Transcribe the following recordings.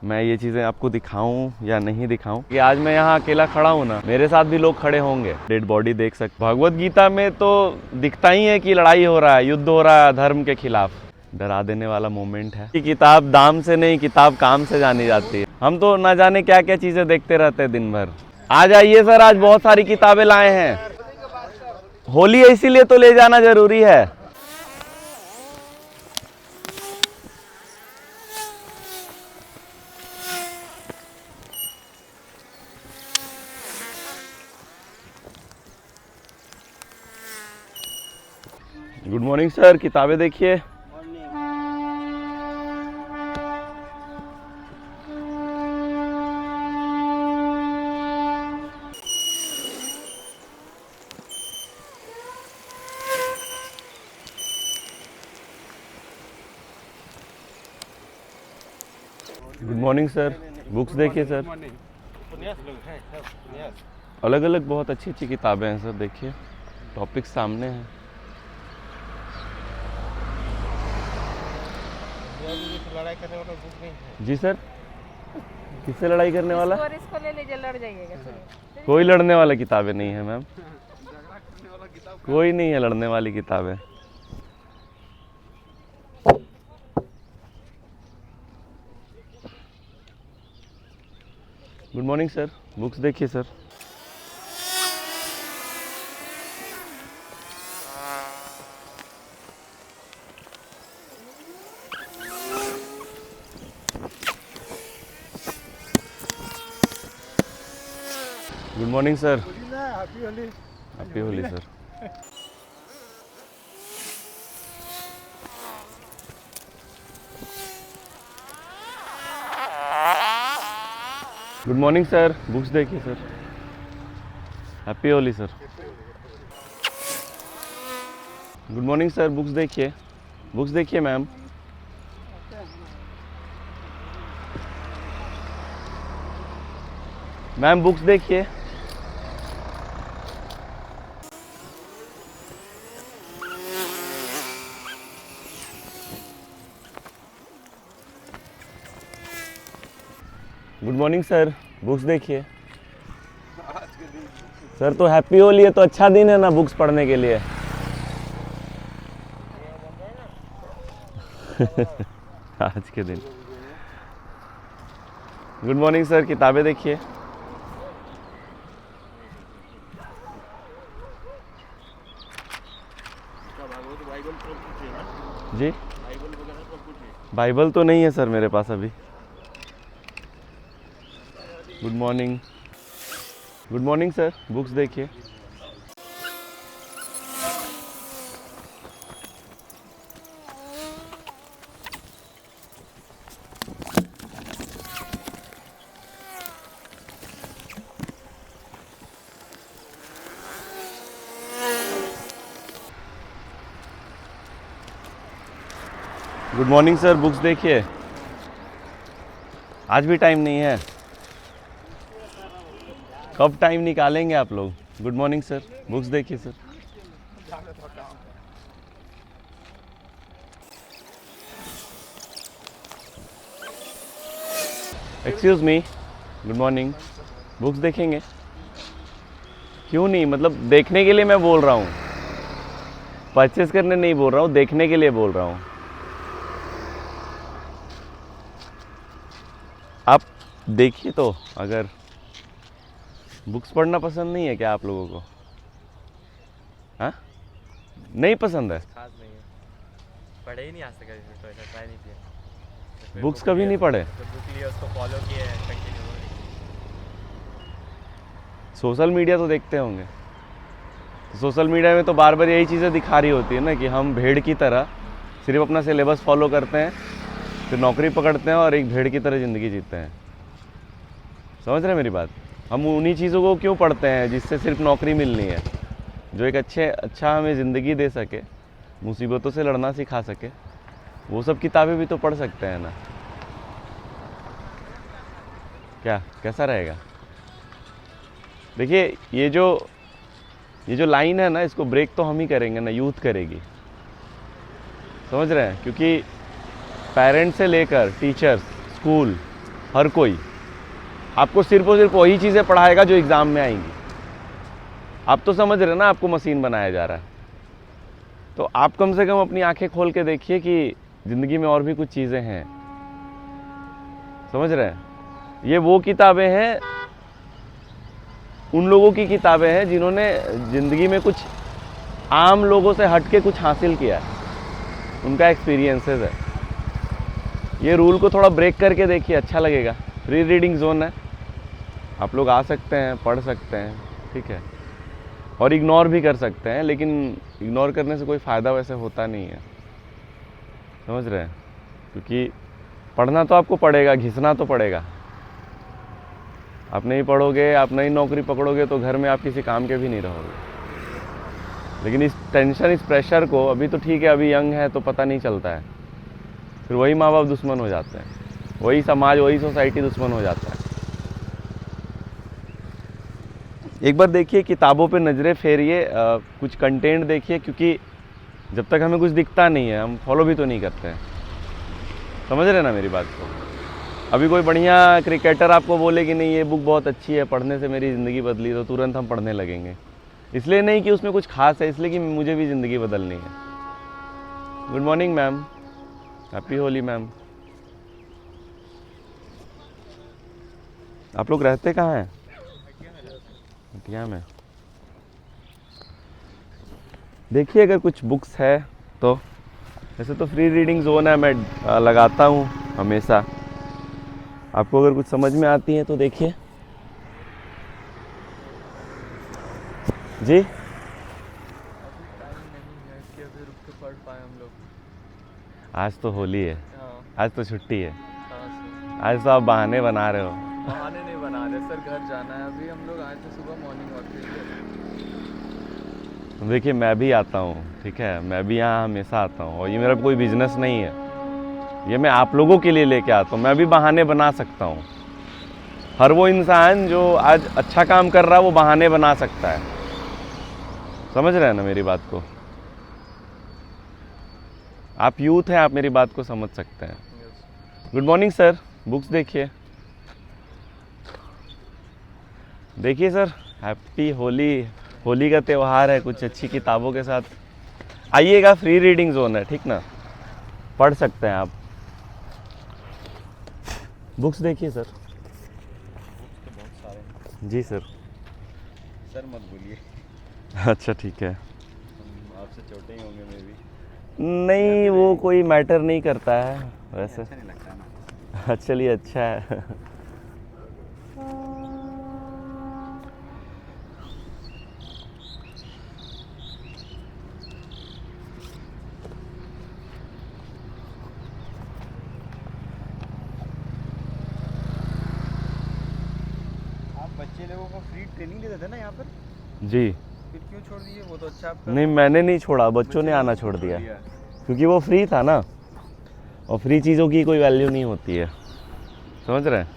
मैं ये चीज़ें आपको दिखाऊं या नहीं दिखाऊं कि आज मैं यहाँ अकेला खड़ा हूँ ना, मेरे साथ भी लोग खड़े होंगे। डेड बॉडी देख सकते। भगवत गीता में तो दिखता ही है कि लड़ाई हो रहा है, युद्ध हो रहा है धर्म के खिलाफ। डरा देने वाला मोमेंट है कि किताब दाम से नहीं, किताब काम से जानी जाती है। हम तो ना जाने क्या क्या चीज़ें देखते रहते हैं दिन भर। आ जाइए सर, आज बहुत सारी किताबें लाए हैं। होली है इसीलिए तो ले जाना जरूरी है। गुड मॉर्निंग सर, किताबें देखिए। गुड मॉर्निंग सर, बुक्स देखिए सर। अलग अलग बहुत अच्छी अच्छी किताबें हैं सर, देखिए टॉपिक सामने हैं। लड़ाई करने वाला बुक नहीं है जी सर। किससे लड़ाई करने वाला? इसको ले लीजिए, लड़ जाइएगा। कोई लड़ने वाला किताबें नहीं है मैम, कोई नहीं है लड़ने वाली किताबें। गुड मॉर्निंग सर, बुक्स देखिए sir. Good morning sir, happy Holi sir. Good morning sir, books देखिए sir. Happy Holi sir. Good morning sir, books देखिए, बुक्स देखिए मैम। मैम बुक्स देखिए। गुड मॉर्निंग सर, बुक्स देखिए। सर तो हैप्पी होली है तो अच्छा दिन है ना बुक्स पढ़ने के लिए। आज के दिन। गुड मॉर्निंग सर, किताबें देखिए। जी बाइबल तो नहीं है सर मेरे पास अभी। Good morning, good morning sir, books देखिए। गुड मॉर्निंग सर, बुक्स देखिए। आज भी टाइम नहीं है, कब टाइम निकालेंगे आप लोग? गुड मॉर्निंग सर, बुक्स देखिए sir. Excuse me, good morning, books देखेंगे? क्यों नहीं, मतलब देखने के लिए मैं बोल रहा हूँ, परचेस करने नहीं बोल रहा हूँ, देखने के लिए बोल रहा हूँ। आप देखिए तो। अगर बुक्स पढ़ना पसंद नहीं है क्या आप लोगों को? हाँ, नहीं पसंद है? खास नहीं है, पढ़े ही नहीं आज तक, तो ऐसा ट्राई नहीं किया। बुक्स कभी नहीं पढ़े? जो बुक लिया उसको फॉलो किया है कंटिन्यू। सोशल मीडिया तो देखते होंगे, तो सोशल मीडिया में तो बार बार यही चीज़ें दिखा रही होती है ना कि हम भेड़ की तरह सिर्फ अपना सिलेबस फॉलो करते हैं, फिर नौकरी पकड़ते हैं और एक भेड़ की तरह ज़िंदगी जीते हैं। समझ रहे हैं मेरी बात? हम उन्हीं चीज़ों को क्यों पढ़ते हैं जिससे सिर्फ नौकरी मिलनी है, जो एक अच्छा हमें ज़िंदगी दे सके, मुसीबतों से लड़ना सिखा सके। वो सब किताबें भी तो पढ़ सकते हैं ना। क्या कैसा रहेगा? देखिए ये जो लाइन है ना, इसको ब्रेक तो हम ही करेंगे ना, यूथ करेगी। समझ रहे हैं? क्योंकि पेरेंट्स से लेकर टीचर्स, स्कूल, हर कोई आपको सिर्फ और सिर्फ वही चीज़ें पढ़ाएगा जो एग्ज़ाम में आएंगी। आप तो समझ रहे हैं ना, आपको मशीन बनाया जा रहा है। तो आप कम से कम अपनी आंखें खोल के देखिए कि ज़िंदगी में और भी कुछ चीज़ें हैं। समझ रहे हैं? ये वो किताबें हैं, उन लोगों की किताबें हैं जिन्होंने ज़िंदगी में कुछ आम लोगों से हट के कुछ हासिल किया है, उनका एक्सपीरियंसेस है। ये रूल को थोड़ा ब्रेक करके देखिए, अच्छा लगेगा। फ्री रीडिंग जोन है, आप लोग आ सकते हैं, पढ़ सकते हैं, ठीक है, और इग्नोर भी कर सकते हैं, लेकिन इग्नोर करने से कोई फ़ायदा वैसे होता नहीं है। समझ रहे हैं? क्योंकि पढ़ना तो आपको पड़ेगा, घिसना तो पड़ेगा। आप नहीं पढ़ोगे, आप नहीं नौकरी पकड़ोगे तो घर में आप किसी काम के भी नहीं रहोगे। लेकिन इस टेंशन, इस प्रेशर को, अभी तो ठीक है, अभी यंग है तो पता नहीं चलता है, फिर वही माँ बाप दुश्मन हो जाते हैं, वही समाज, वही सोसाइटी दुश्मन हो जाता है। एक बार देखिए, किताबों पे नज़रें फेरिए, कुछ कंटेंट देखिए, क्योंकि जब तक हमें कुछ दिखता नहीं है हम फॉलो भी तो नहीं करते हैं। समझ रहे हैं ना मेरी बात को? अभी कोई बढ़िया क्रिकेटर आपको बोले कि नहीं ये बुक बहुत अच्छी है, पढ़ने से मेरी ज़िंदगी बदली, तो तुरंत हम पढ़ने लगेंगे। इसलिए नहीं कि उसमें कुछ खास है, इसलिए कि मुझे भी ज़िंदगी बदलनी है। Good morning ma'am, happy Holi ma'am. आप लोग रहते कहाँ हैं? हटिया में। देखिए अगर कुछ बुक्स है तो, वैसे तो फ्री रीडिंग जोन है, मैं लगाता हूँ हमेशा। आपको अगर कुछ समझ में आती है तो देखिए। जी आज तो होली है, आज तो छुट्टी है, आज तो आप बहाने बना रहे हो। बहाने नहीं बना रहे सर, घर जाना है। अभी हम लोग आए थे सुबह मॉर्निंग वॉक के लिए। देखिए मैं भी आता हूँ, ठीक है, मैं भी यहाँ हमेशा आता हूँ, और ये मेरा कोई बिजनेस नहीं है, ये मैं आप लोगों के लिए लेके आता हूँ। मैं भी बहाने बना सकता हूँ। हर वो इंसान जो आज अच्छा काम कर रहा है वो बहाने बना सकता है। समझ रहे हैं ना मेरी बात को? आप यूथ हैं, आप मेरी बात को समझ सकते हैं। गुड मॉर्निंग सर, बुक्स देखिए। देखिए सर, हैप्पी होली, होली का त्यौहार है, कुछ अच्छी किताबों के साथ आइएगा। फ्री रीडिंग जोन है, ठीक ना, पढ़ सकते हैं आप। बुक्स देखिए सर। तो बहुत सारे हैं जी सर। सर, मत बोलिए, अच्छा ठीक है। आपसे छोटे ही होंगे मे भी। नहीं वो कोई मैटर नहीं करता है वैसे। अच्छा नहीं लगता ना। चलिए अच्छा है। आप बच्चे लोगों को फ्री ट्रेनिंग देते थे ना यहाँ पर, जी फिर क्यों छोड़ दिए? वो तो अच्छा आपका। नहीं, मैंने नहीं छोड़ा, बच्चों ने आना छोड़ दिया, क्योंकि वो फ्री था ना, और फ्री चीज़ों की कोई वैल्यू नहीं होती है। समझ रहे हैं?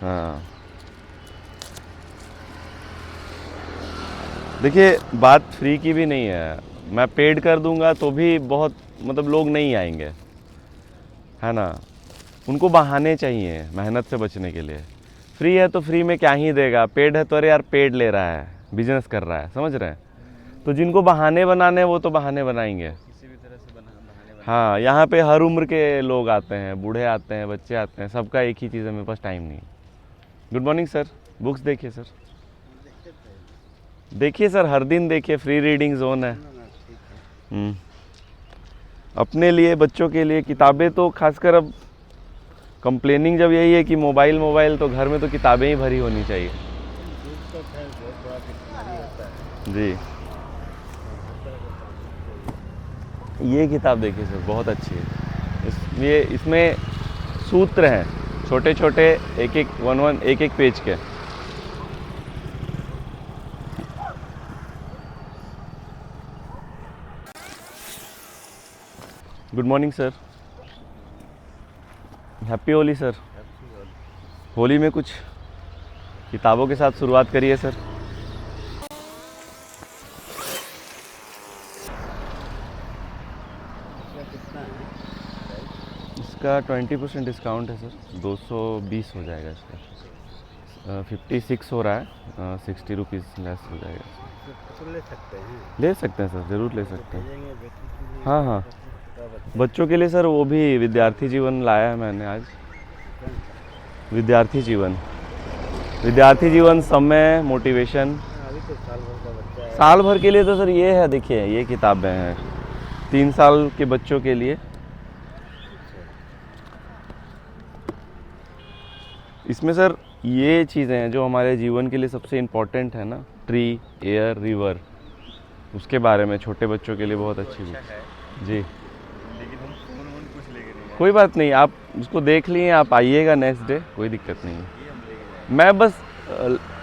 हाँ देखिए, बात फ्री की भी नहीं है। मैं पेड कर दूंगा तो भी बहुत मतलब लोग नहीं आएंगे, है ना। उनको बहाने चाहिए मेहनत से बचने के लिए। फ्री है तो फ्री में क्या ही देगा, पेड है तो अरे यार पेड ले रहा है, बिजनेस कर रहा है। समझ रहे हैं? तो जिनको बहाने बनाने हैं वो तो बहाने बनाएंगे। किसी भी तरह से बहाने बना। हाँ, यहाँ पे हर उम्र के लोग आते हैं, बूढ़े आते हैं, बच्चे आते हैं, सबका एक ही चीज़ है, मेरे पास टाइम नहीं। गुड मॉर्निंग सर, बुक्स देखिए सर। देखिए सर, हर दिन देखिए, फ्री रीडिंग जोन है। अपने लिए, बच्चों के लिए किताबें तो खासकर अब कंप्लेनिंग जब यही है कि मोबाइल मोबाइल, तो घर में तो किताबें ही भरी होनी चाहिए। जी ये किताब देखिए सर, बहुत अच्छी है। इसमें सूत्र हैं छोटे छोटे, एक एक पेज के। Good morning sir, happy Holi sir. Holi में कुछ किताबों के साथ शुरुआत करिए सर। इसका 20% डिस्काउंट है सर, 220 हो जाएगा इसका। 56 हो रहा है, 60 रुपीज़ लेस हो जाएगा। तो ले सकते हैं, ले सकते हैं सर, ज़रूर ले सकते हैं। भेजेंगे बेटी के लिए। हाँ हाँ, छोटा बच्चा बच्चों के लिए सर वो भी विद्यार्थी जीवन लाया है मैंने आज। विद्यार्थी जीवन, विद्यार्थी जीवन, समय, मोटिवेशन। अभी तो साल भर का बच्चा है। साल भर के लिए तो सर ये है, देखिए ये किताबें हैं 3 साल के बच्चों के लिए। इसमें सर ये चीज़ें हैं जो हमारे जीवन के लिए सबसे इम्पोर्टेंट है ना, ट्री, एयर, रिवर, उसके बारे में छोटे बच्चों के लिए बहुत अच्छी बुक जी। लेकिन हम फोन कुछ लेके नहीं आए। कोई बात नहीं, आप उसको देख लिए, आप आइएगा नेक्स्ट डे, कोई दिक्कत नहीं है। ये हम लेके जाएंगे। मैं बस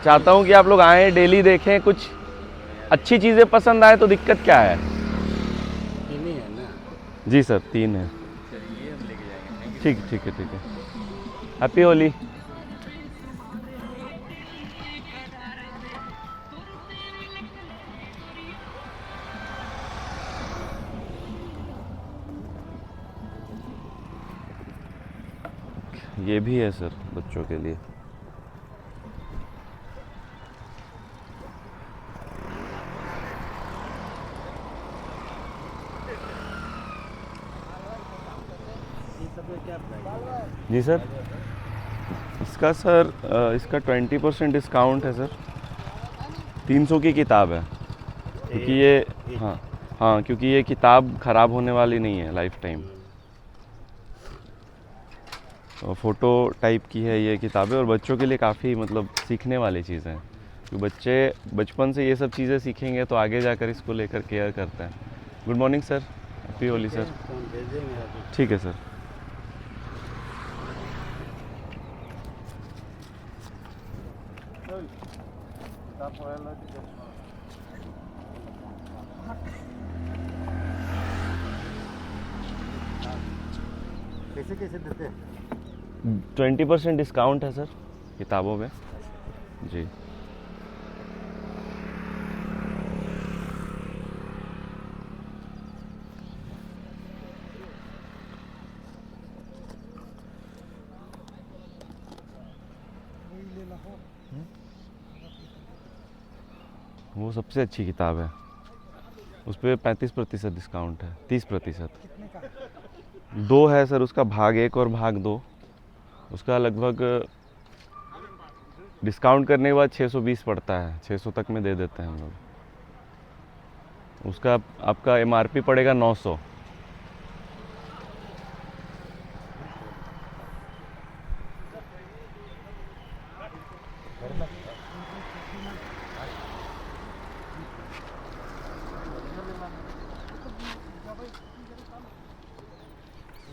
चाहता हूँ कि आप लोग आएँ, डेली देखें, कुछ अच्छी चीज़ें पसंद आए तो दिक्कत क्या है। तीन ही है ना। जी सर, 3 है। चलिए ये हम लेके जाएंगे। Thank you. ठीक ठीक है, ठीक है। हैप्पी होली। ये भी है सर बच्चों के लिए। ये सब में क्या प्राइस है? जी सर, इसका सर इसका 20% डिस्काउंट है सर। 300 की किताब है, क्योंकि ये हाँ हाँ, क्योंकि ये किताब ख़राब होने वाली नहीं है, लाइफ टाइम। फ़ोटो टाइप की है ये किताबें, और बच्चों के लिए काफ़ी मतलब सीखने वाली चीज़ें हैं। तो बच्चे बचपन से ये सब चीज़ें सीखेंगे तो आगे जाकर इसको लेकर केयर करते हैं। Good morning sir, happy Holi sir. तो हम भेजेंगे अभी। ठीक है सर। कैसे कैसे देते हैं? 20% डिस्काउंट है सर किताबों में जी। वो सबसे अच्छी किताब है, उस पर 35% डिस्काउंट है, 30%। 2 है सर, उसका भाग 1 और भाग 2, उसका लगभग डिस्काउंट करने के बाद 620 पड़ता है, 600 तक में दे देते हैं हम लोग। उसका आपका MRP पड़ेगा 900।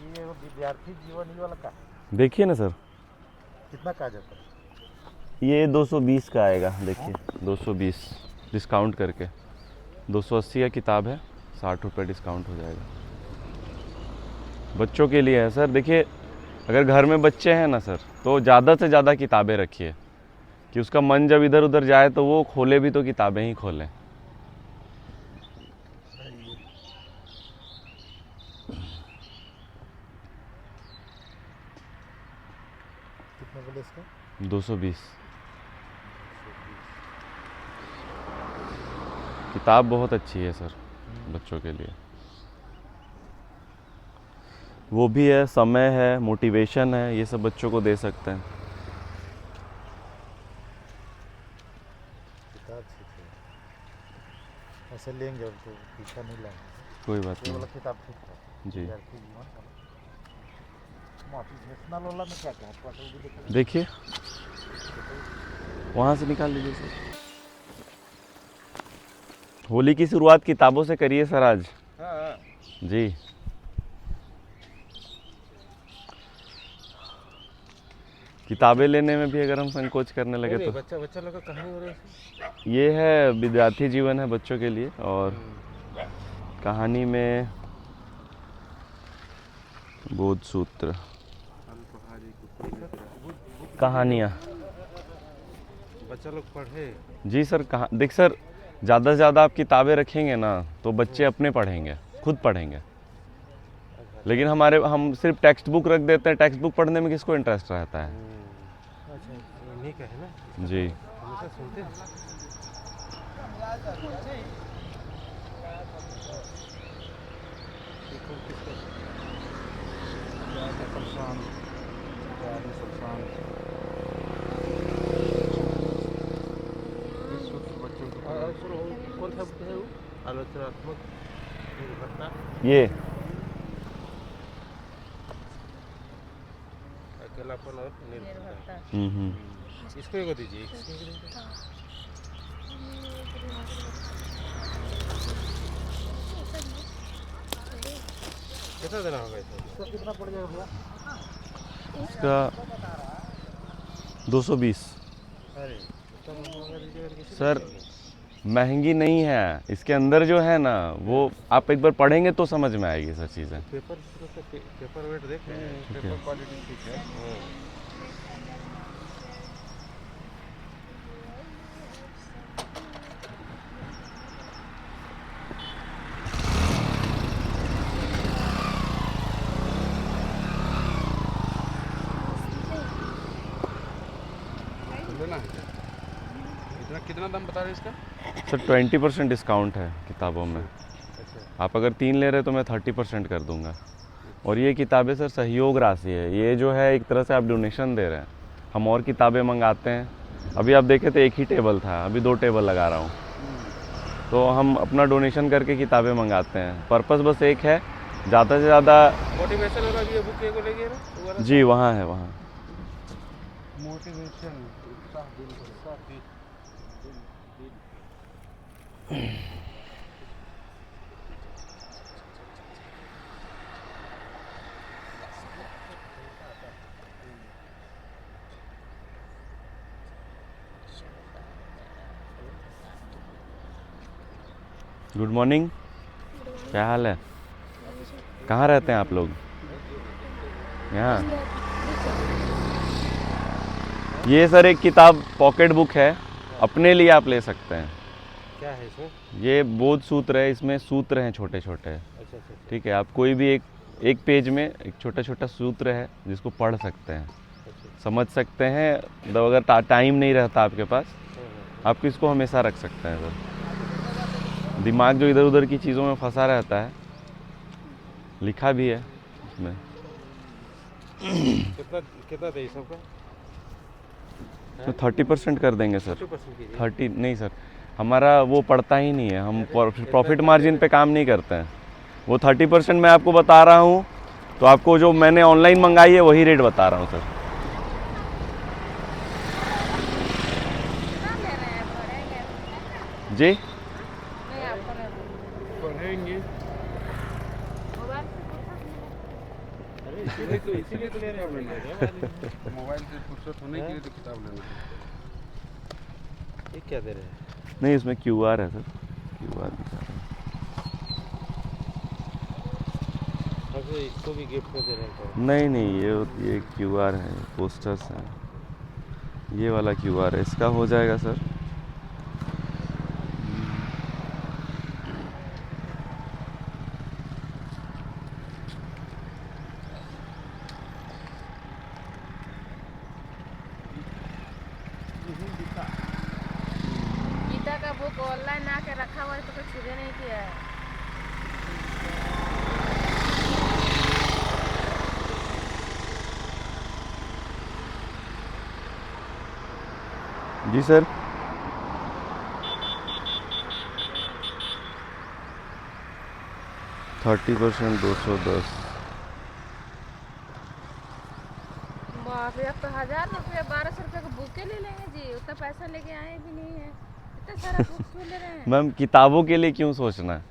ये विद्यार्थी जीवन ये वाला का देखिए ना सर, कितना का जाता है? ये 220 का आएगा, देखिए 220 डिस्काउंट करके। 280 का किताब है, 60 रुपये डिस्काउंट हो जाएगा। बच्चों के लिए है सर। देखिए अगर घर में बच्चे हैं ना सर, तो ज़्यादा से ज़्यादा किताबें रखिए, कि उसका मन जब इधर उधर जाए तो वो खोले भी तो किताबें ही खोलें। कितना बोले इसका? 220। किताब बहुत अच्छी है सर बच्चों के लिए। वो भी है, समय है, मोटिवेशन है, ये सब बच्चों को दे सकते हैं। किताब ठीक है, ऐसे लेंगे और तो पीछा नहीं लाएंगे। कोई बात ये नहीं वाला किताब ठीक है। जी। विद्यार्थी जीवन वाला। मोटिवेशनल वाला में क्या क्या है? पढ़ो भी देखो। देखिए वहाँ से निकाल लीजिए सर। होली की शुरुआत किताबों से करिए सर आज। हाँ जी। किताबें लेने में भी अगर हम संकोच करने लगे तो। बच्चा बच्चा लोग का कहानी हो रही है। ये है विद्यार्थी जीवन है बच्चों के लिए, और कहानी में बोध सूत्र, कहानियाँ। बच्चा लोग पढ़े। जी सर, कहाँ देख सर, ज़्यादा से ज़्यादा आप किताबें रखेंगे ना तो बच्चे अपने पढ़ेंगे, खुद पढ़ेंगे। घर लेकिन हम सिर्फ टेक्स्ट बुक रख देते हैं। टेक्स्ट बुक पढ़ने में किसको इंटरेस्ट रहता है? अच्छा इन्हीं का है ना, जी। हमेशा सुनते हैं। देखो किसका सब शांत, सब शांत। कौन सा बुक है वो? आलोचनात्मक निर्भरता, ये अकेलापन और निर्भरता। निर्भरता। इसको एक दीजिए, इसको एक दीजिए। कितना देना होगा इसको? कितना पड़ जाएगा भैया? इसका 220। अरे इतना महंगा दीजिएगा किसी सर महंगी नहीं है, इसके अंदर जो है ना वो आप एक बार पढ़ेंगे तो समझ में आएगी सर चीज़ें। पेपर वेट देख रहे हैं, पेपर क्वालिटी ठीक है। लेना है क्या? कितना दाम बता रहे हैं इसका? सर 20% डिस्काउंट है किताबों में। अच्छा आप अगर 3 ले रहे तो मैं 30% कर दूंगा। और ये किताबें सर सहयोग राशि है, ये जो है एक तरह से आप डोनेशन दे रहे हैं। हम और किताबें मंगाते हैं, अभी आप देखे तो एक ही टेबल था, अभी 2 टेबल लगा रहा हूँ। तो हम अपना डोनेशन करके किताबें मंगाते हैं। पर्पस बस एक है, ज़्यादा से ज़्यादा। मोटिवेशन वाला भी ये बुक को लेके ना दोबारा? जी वहाँ है, वहाँ। मोटिवेशन, उत्साह, दिल उत्साह दिल। गुड मॉर्निंग, क्या हाल है? कहाँ रहते हैं आप लोग? यहाँ। ये सर एक किताब पॉकेट बुक है, अपने लिए आप ले सकते हैं। क्या है इसमें? ये बोध सूत्र है, इसमें सूत्र हैं छोटे छोटे। अच्छा अच्छा। ठीक है, आप कोई भी एक पेज में एक छोटा छोटा सूत्र है जिसको पढ़ सकते हैं, समझ सकते हैं। मतलब अगर टाइम नहीं रहता आपके पास, आप इसको हमेशा रख सकते हैं सर। दिमाग जो इधर उधर की चीज़ों में फंसा रहता है, लिखा भी है इसमें। कितना कितना दे सबका? तो 30% कर देंगे सर। 30% कीजिए। 30 नहीं सर, हमारा वो पड़ता ही नहीं है, हम प्रॉफिट मार्जिन पे काम नहीं करते हैं। वो 30% मैं आपको बता रहा हूँ, तो आपको जो मैंने ऑनलाइन मंगाई है वही रेट बता रहा हूँ सर। कितना ले रहे हैं? पढ़ेंगे? जी नहीं आपको नहीं। पढ़ेंगे। मोबाइल से पूछा? अरे इसीलिए तो ले रहे हैं। मोबाइल से फुर्सत होने के लिए तो किताब लेना है। ये क्या दे रहे हैं? नहीं, इसमें QR है सर, QR दिखा रहा है। अच्छा इसको भी गिफ्ट में दे रहे हैं? नहीं ये QR है, पोस्टर्स हैं। ये वाला QR है, इसका हो जाएगा सर। गीता का बुक ऑनलाइन आके रखा हुआ है तो कुछ छुपे नहीं किया है। जी सर। %30 210। बाप रे, अब तो 1000 रुपये 1200 रुपये का बुक के ले लेंगे जी। उतना पैसा लेके आए भी नहीं है, इतना सारा बुक क्यों ले रहे हैं? मैम किताबों के लिए क्यों सोचना,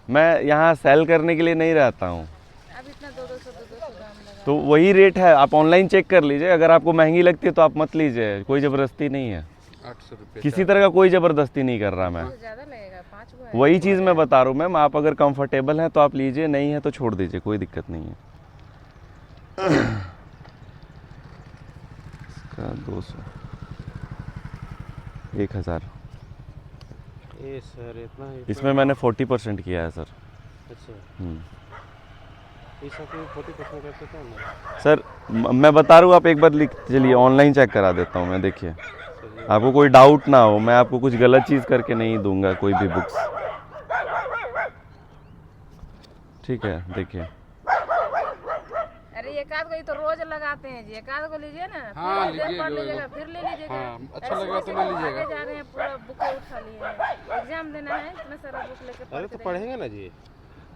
मैं यहाँ सेल करने के लिए नहीं रहता हूँ। अब इतना 200 दाम लगा। तो वही रेट है, आप ऑनलाइन चेक कर लीजिए। अगर आपको महंगी लगती है तो आप मत लीजिए, कोई ज़बरदस्ती नहीं है। 800 रुपये। किसी तरह का कोई ज़बरदस्ती नहीं कर रहा मैं। तो ज़्यादा लगेगा, 5 गो है। वही चीज़ मैं बता रहा हूँ मैम, आप अगर कंफर्टेबल हैं तो आप लीजिए, नहीं है तो छोड़ दीजिए, कोई दिक्कत नहीं है। इसका 200 1000। ये सर इतना इसमें मैंने 40% किया है सर। अच्छा इस सब 40% करते थे ना। सर मैं बता रहा हूँ, आप एक बार लिख चलिए, ऑनलाइन चेक करा देता हूँ मैं, देखिए आपको कोई डाउट ना हो, मैं आपको कुछ गलत चीज़ करके नहीं दूंगा कोई भी बुक्स। ठीक है, देखिए अरे एक आध को ही तो रोज लगाते हैं जी, एक आध को लीजिए ना, हाँ, फिर लीजिए, पढ़ जो लीजिएगा, फिर ले लीजिएगा। हाँ, अच्छा ऐसे लगा तो वैसे ले तो लीजिएगा। आगे जा रहे हैं, पूरा बुक उठा लिए हैं, एग्जाम देना है, इतना सारा बुक लेके अरे पढ़ तो के पढ़ेंगे ना जी।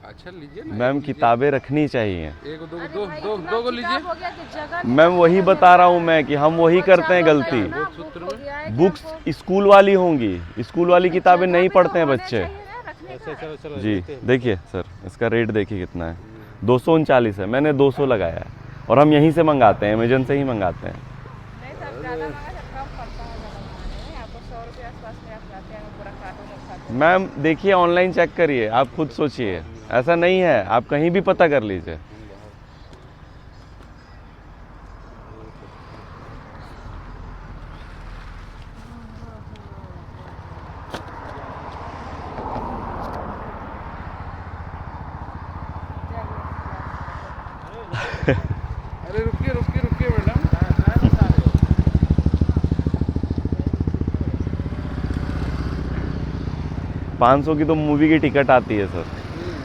अच्छा लीजिए ना, मैम, एक लीजिए। किताबें रखनी चाहिए। एक दो अरे दो भाई, दो इतना दो को किताब लीजिए। हो गया कि जगह नहीं मैम वही मिलने बता रहा हूँ लगा मैं कि हम वही है। करते हैं बच्चों का गलती। इतना बोध बुक सूत्र हो में गया है कि बुक्स हमको स्कूल वाली होंगी, स्कूल वाली किताबें जगह नहीं भी पढ़ते तो हैं होना बच्चे। चाहिए ना रखने अच्छा का। चलो चलो जी लेते हैं। देखिए सर, इसका रेट देखिए कितना है, 239 है, मैंने 200 लगाया है, और हम यहीं से मंगाते हैं, अमेजन से ही मंगाते हैं। नहीं सर, ज़्यादा मंगा सर, कम पड़ता है ज़्यादा मंगाने में, आपको 100 रुपये आसपास में आप जाते हैं पूरा कार्टून उठाते हैं। मैम देखिए, ऑनलाइन चेक करिए, आप खुद सोचिए, ऐसा नहीं है, आप कहीं भी पता कर लीजिए। अरे रुकिए रुकिए रुकिए मैडम। 500 की तो मूवी की टिकट आती है सर,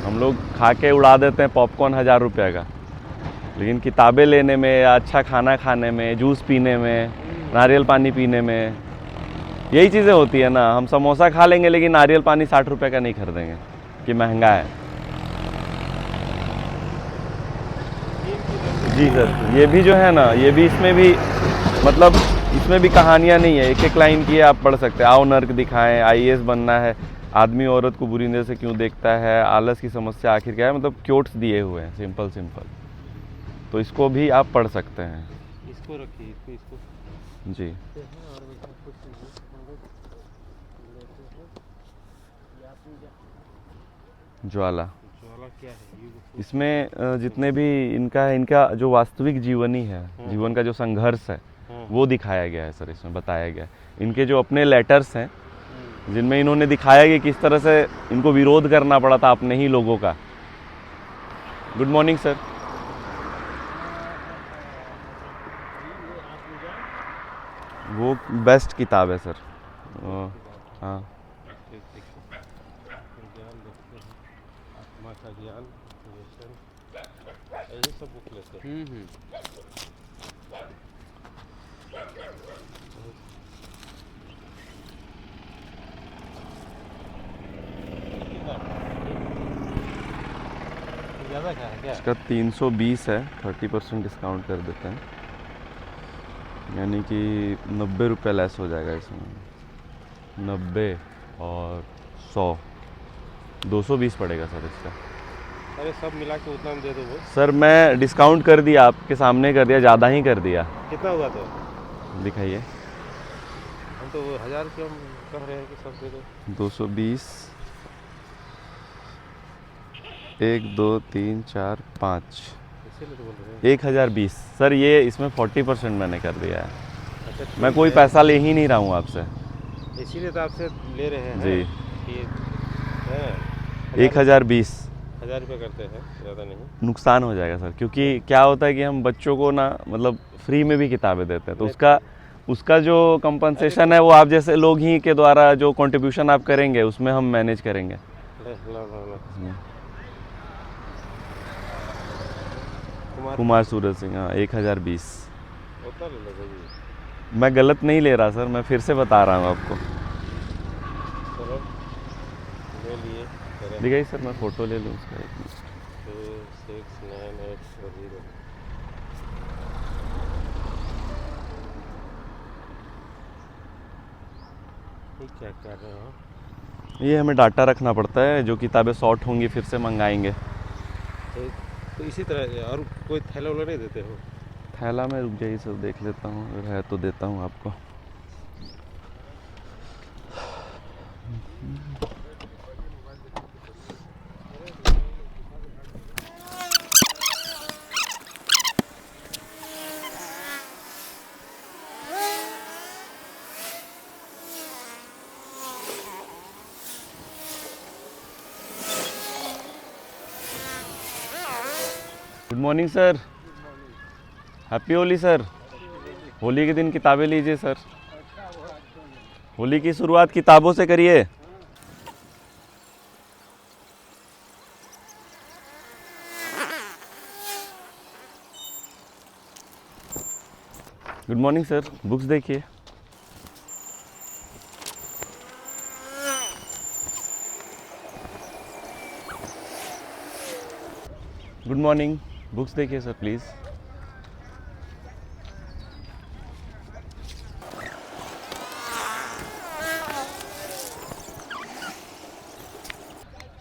हम लोग खा के उड़ा देते हैं पॉपकॉर्न 1000 रुपये का, लेकिन किताबें लेने में या अच्छा खाना खाने में, जूस पीने में, नारियल पानी पीने में, यही चीज़ें होती है ना। हम समोसा खा लेंगे लेकिन नारियल पानी 60 रुपये का नहीं खरीदेंगे कि महंगा है। जी सर, ये भी जो है ना, ये भी इसमें भी मतलब इसमें भी कहानियाँ नहीं है, एक एक लाइन की है, आप पढ़ सकते हैं। आओ नर्क दिखाएं, आईएएस बनना है, आदमी औरत को बुरी नज़र से क्यों देखता है, आलस की समस्या आखिर क्या है, मतलब क्योट्स दिए हुए हैं सिंपल सिंपल, तो इसको भी आप पढ़ सकते हैं। इसको रखिए, इसको जी ज्वाला, ज्वाला क्या है ये? इसमें जितने भी इनका जो वास्तविक जीवनी है, जीवन का जो संघर्ष है, वो दिखाया गया है सर, इसमें बताया गया है। इनके जो अपने लेटर्स हैं जिनमें इन्होंने दिखाया कि किस तरह से इनको विरोध करना पड़ा था अपने ही लोगों का। Good morning sir. वो बेस्ट किताब है सर। हाँ, ज्ञान देखते हैं, आत्मा का ज्ञान, यही सब बुक लेते हैं। ज़्यादा क्या है क्या? इसका 320 है, 30% डिस्काउंट कर देते हैं, यानी कि 90 रुपये लेस हो जाएगा इसमें। 90 और 100, 220 पड़ेगा सर इसका। अरे सब मिला के उतना में दे दो वो। सर मैं डिस्काउंट कर दिया, आपके सामने कर दिया, ज़्यादा ही कर दिया। कितना हुआ तो? दिखाइए। हम तो 1000 रुपये हम कह रहे हैं कि सब दे दो। 220, 1 2 3 4 5, इसीलिए तो बोल रहे हैं। 1020 सर, ये इसमें 40% मैंने कर दिया है। अच्छा ठीक मैं कोई है। पैसा ले ही नहीं रहा हूँ आपसे। इसीलिए तो आपसे ले रहे हैं जी। कि है 1020 1000 रुपये करते हैं, ज़्यादा नहीं। नुकसान हो जाएगा सर, क्योंकि क्या होता है कि हम बच्चों को ना मतलब फ्री में भी किताबें देते हैं, तो उसका जो कंपनसेशन है वो आप जैसे लोग ही के द्वारा जो कंट्रीब्यूशन आप करेंगे उसमें हम मैनेज करेंगे। ला कुमार सूरज सिंह, हाँ 1020। उतना ले लो जी। मैं गलत नहीं ले रहा सर, मैं फिर से बता रहा हूँ आपको। चलो ले लिए। दिखाइए सर, मैं फ़ोटो ले लूँ उसका। 26980। ये क्या कर रहे हो? ये हमें डाटा रखना पड़ता है, जो किताबें शॉर्ट होंगी फिर से मंगाएंगे। तो इसी तरह और कोई थैला वैला नहीं देते हो? थैला में रुक जाइए सर, देख लेता हूँ, अगर है तो देता हूँ आपको। Good morning sir. Happy Holi sir. Holi के दिन किताबें लीजिए सर। होली की शुरुआत किताबों से करिए। Good morning sir. बुक्स देखिए। Good morning. बुक्स देखिए sir please.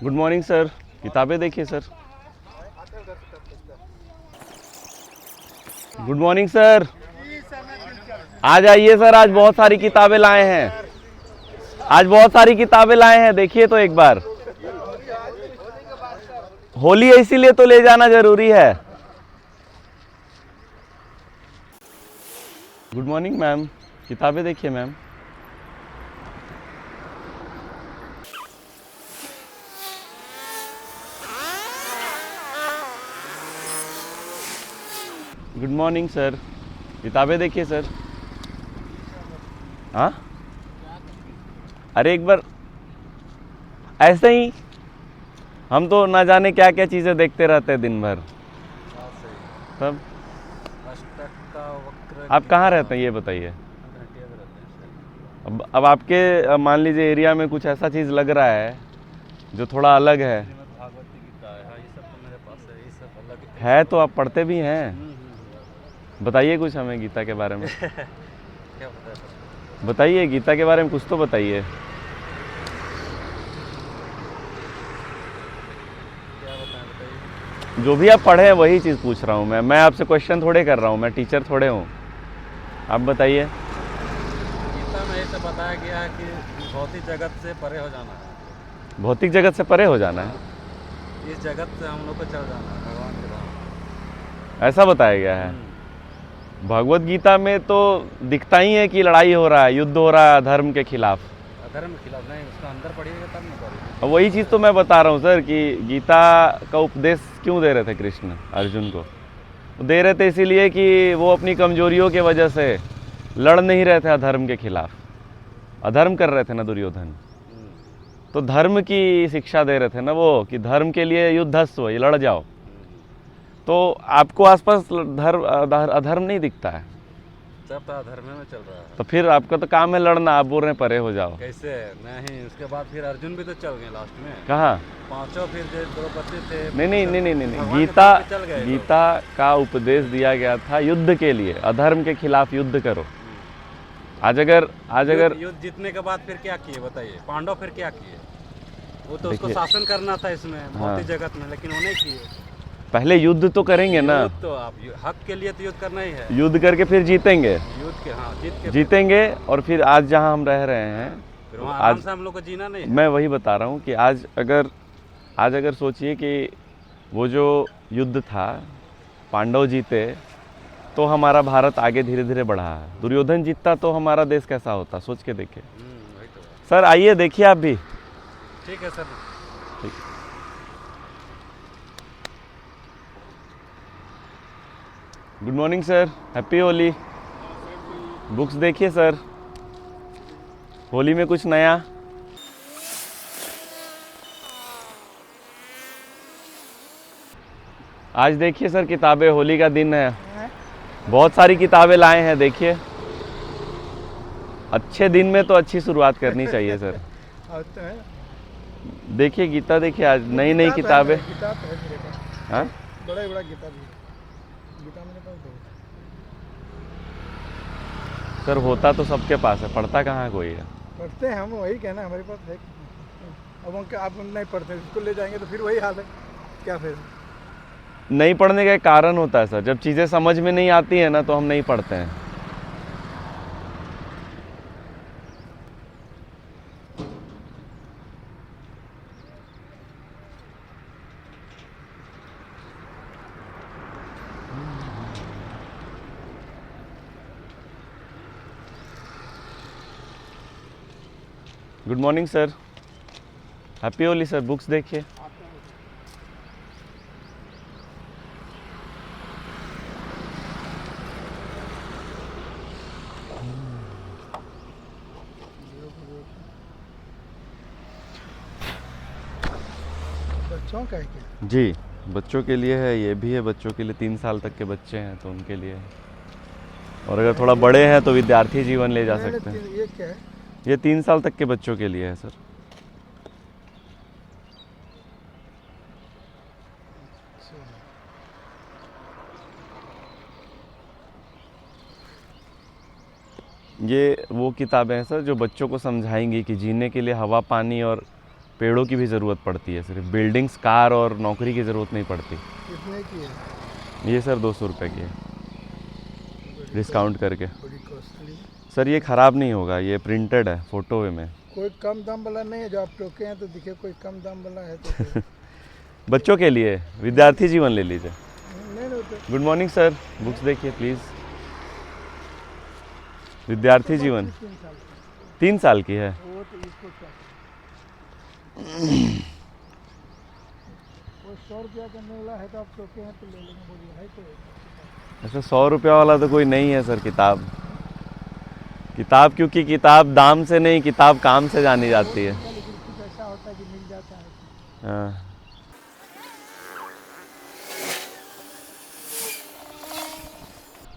Good morning sir. किताबें देखिए सर। Good morning sir. आ जाइए सर, आज बहुत सारी किताबें लाए हैं। आज बहुत सारी किताबें लाए हैं, देखिए तो एक बार। होली है इसीलिए तो ले जाना जरूरी है। Good morning ma'am. किताबें देखिए मैम। Good morning sir. किताबें देखिए सर। हाँ, अरे एक बार ऐसे ही हम तो ना जाने क्या क्या चीज़ें देखते रहते हैं दिन भर। तब आप कहाँ रहते हैं ये बताइए। अब आपके मान लीजिए एरिया में कुछ ऐसा चीज़ लग रहा है जो थोड़ा अलग है तो आप पढ़ते भी हैं। बताइए कुछ हमें गीता के बारे में। क्या पता है? बताइए गीता के बारे में कुछ तो बताइए। क्या बताएं, बताइए। जो भी आप पढ़े हैं वही चीज़ पूछ रहा हूँ मैं आपसे क्वेश्चन थोड़े कर रहा हूँ, मैं टीचर थोड़े हूँ। आप बताइए। गीता में ऐसे बताया गया है कि भौतिक जगत से परे हो जाना है। भौतिक जगत से परे हो जाना है, इस जगत से हम लोग को चल जाना है भगवान के धाम। ऐसा बताया गया है। भगवत गीता में तो दिखता ही है कि लड़ाई हो रहा है, युद्ध हो रहा है अधर्म के खिलाफ। अधर्म के खिलाफ नहीं, उसका अंदर पढ़िएगा तब नहीं पढ़िएगा। और वही चीज़ तो मैं बता रहा हूँ सर कि गीता का उपदेश क्यों दे रहे थे कृष्ण अर्जुन को। वो दे रहे थे इसीलिए कि वो अपनी कमजोरियों के वजह से लड़ नहीं रहे थे अधर्म के खिलाफ। अधर्म कर रहे थे ना दुर्योधन, तो धर्म की शिक्षा दे रहे थे ना वो, कि धर्म के लिए युद्धस्व, ये लड़ जाओ। तो आपको आसपास अधर्म नहीं दिखता है, सब तो अधर्म में चल रहा है। तो फिर आपका तो काम है लड़ना। आप बोल रहे हैं परे हो जाओ। कैसे नहीं, उसके बाद फिर अर्जुन भी तो चल गए लास्ट में। कहाँ? पांचों फिर जो द्रौपदी थे। नहीं। भगवान के गीता धाम पे चल गए लोग। गीता का उपदेश दिया गया था युद्ध के लिए, अधर्म के खिलाफ युद्ध करो। आज अगर युद्ध जीतने के बाद फिर क्या किए बताइए? पांडव फिर क्या किए? वो तो उसको देखिए, शासन करना था इसमें भौतिक जगत में, लेकिन वो नहीं किए। पहले युद्ध तो करेंगे ना। युद्ध तो आप हक के लिए तो युद्ध करना ही है। युद्ध करके फिर जीतेंगे। युद्ध के हाँ जीत के जीतेंगे और फिर आज जहाँ हम रह रहे हैं, फिर वहाँ आराम से हम लोग को जीना नहीं है। मैं वही बता रहा हूँ कि आज अगर सोचिए कि वो जो युद्ध था पांडव जीते तो हमारा भारत आगे धीरे धीरे बढ़ा है। दुर्योधन जीतता तो हमारा देश कैसा होता, सोच के देखिए। वही तो। सर आइए देखिए आप भी। ठीक है sir. Good morning sir. Happy Holi. Books देखिए सर। होली में कुछ नया। आज देखिए सर किताबें, होली का दिन है, बहुत सारी किताबें लाए हैं। देखिए अच्छे दिन में तो अच्छी शुरुआत करनी चाहिए सर। देखिए गीता देखिए, आज नई नई किताबें। किताब है मेरे पास, हाँ बड़ा किताब है गीता मेरे पास बहुत है। सर होता तो सबके पास है, पढ़ता कहाँ कोई है। पढ़ते हैं हम, वही कहना हमारे पास है। अब हम आप नहीं पढ़ते, स्कूल ले जाएंगे तो फिर वही हाल है। क्या फिर नहीं पढ़ने का एक कारण होता है सर, जब चीज़ें समझ में नहीं आती है ना तो हम नहीं पढ़ते हैं। Good morning sir. Happy Holi sir. Books देखिए। शौक है क्या? जी, बच्चों के लिए है, ये भी है बच्चों के लिए, 3 साल तक के बच्चे हैं तो उनके लिए है। और अगर थोड़ा बड़े हैं तो विद्यार्थी जीवन ले जा नहीं, सकते हैं। नहीं, ये क्या है? ये 3 साल तक के बच्चों के लिए है सर। ये वो किताबें हैं सर जो बच्चों को समझाएंगी कि जीने के लिए हवा, पानी और पेड़ों की भी ज़रूरत पड़ती है, सिर्फ बिल्डिंग्स, कार और नौकरी की ज़रूरत नहीं पड़ती। कितने की है? ये सर 200 रुपये की है, डिस्काउंट करके। बड़ी कॉस्टली है। सर ये ख़राब नहीं होगा, ये प्रिंटेड है फ़ोटो में। कोई कम दाम वाला नहीं है जो आप टोके हैं तो दिखे कोई कम दाम वाला है तो फिर- बच्चों के लिए विद्यार्थी जीवन ले लीजिए। नहीं नहीं तो गुड मॉर्निंग सर, बुक्स देखिए प्लीज़। विद्यार्थी जीवन 3 साल का 3 साल की है। वो तो इसको क्या वो 100 रुपया का मिला है तो आप टोके हैं तो ले लेंगे, बोलिए है तो ऐसा 100 रुपया वाला तो कोई नहीं है सर किताब। किताब क्योंकि किताब दाम से नहीं, किताब काम से जानी जाती है। लेकिन कुछ ऐसा होता है कि मिल जाता है। हाँ।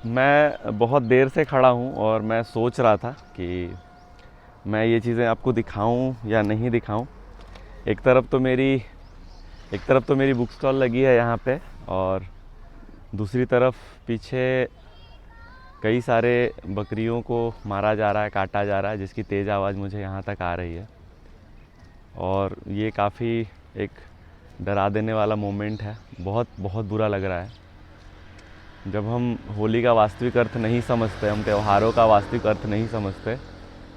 मैं बहुत देर से खड़ा हूँ और मैं सोच रहा था कि मैं ये चीज़ें आपको दिखाऊं या नहीं दिखाऊं। एक तरफ तो मेरी बुक स्टॉल लगी है यहाँ पे, और दूसरी तरफ पीछे कई सारे बकरियों को मारा जा रहा है, काटा जा रहा है, जिसकी तेज़ आवाज़ मुझे यहाँ तक आ रही है। और ये काफ़ी एक डरा देने वाला मोमेंट है। बहुत बहुत बुरा लग रहा है। जब हम होली का वास्तविक अर्थ नहीं समझते, हम त्योहारों का वास्तविक अर्थ नहीं समझते,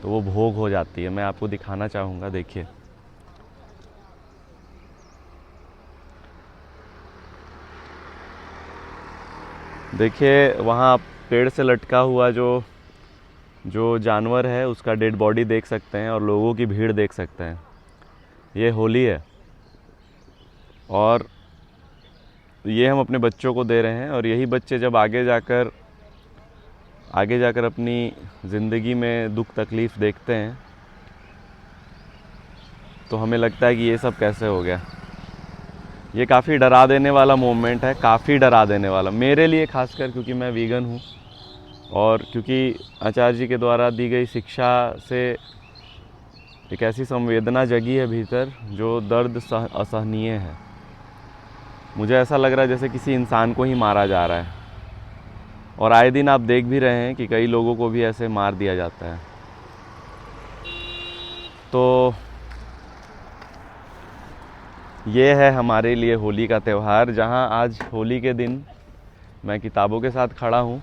तो वो भोग हो जाती है। मैं आपको दिखाना चाहूँगा, देखिए। देखिए वहाँ आप पेड़ से लटका हुआ जो जानवर है उसका डेड बॉडी देख सकते हैं और लोगों की भीड़ देख सकते हैं। ये होली है और ये हम अपने बच्चों को दे रहे हैं, और यही बच्चे जब आगे जाकर अपनी ज़िंदगी में दुख तकलीफ़ देखते हैं तो हमें लगता है कि ये सब कैसे हो गया। ये काफ़ी डरा देने वाला मोमेंट है, काफ़ी डरा देने वाला मेरे लिए, खासकर क्योंकि मैं वीगन हूँ और क्योंकि आचार्य जी के द्वारा दी गई शिक्षा से एक ऐसी संवेदना जगी है भीतर जो दर्द असहनीय है। मुझे ऐसा लग रहा है जैसे किसी इंसान को ही मारा जा रहा है, और आए दिन आप देख भी रहे हैं कि कई लोगों को भी ऐसे मार दिया जाता है। तो ये है हमारे लिए होली का त्यौहार, जहां आज होली के दिन मैं किताबों के साथ खड़ा हूं।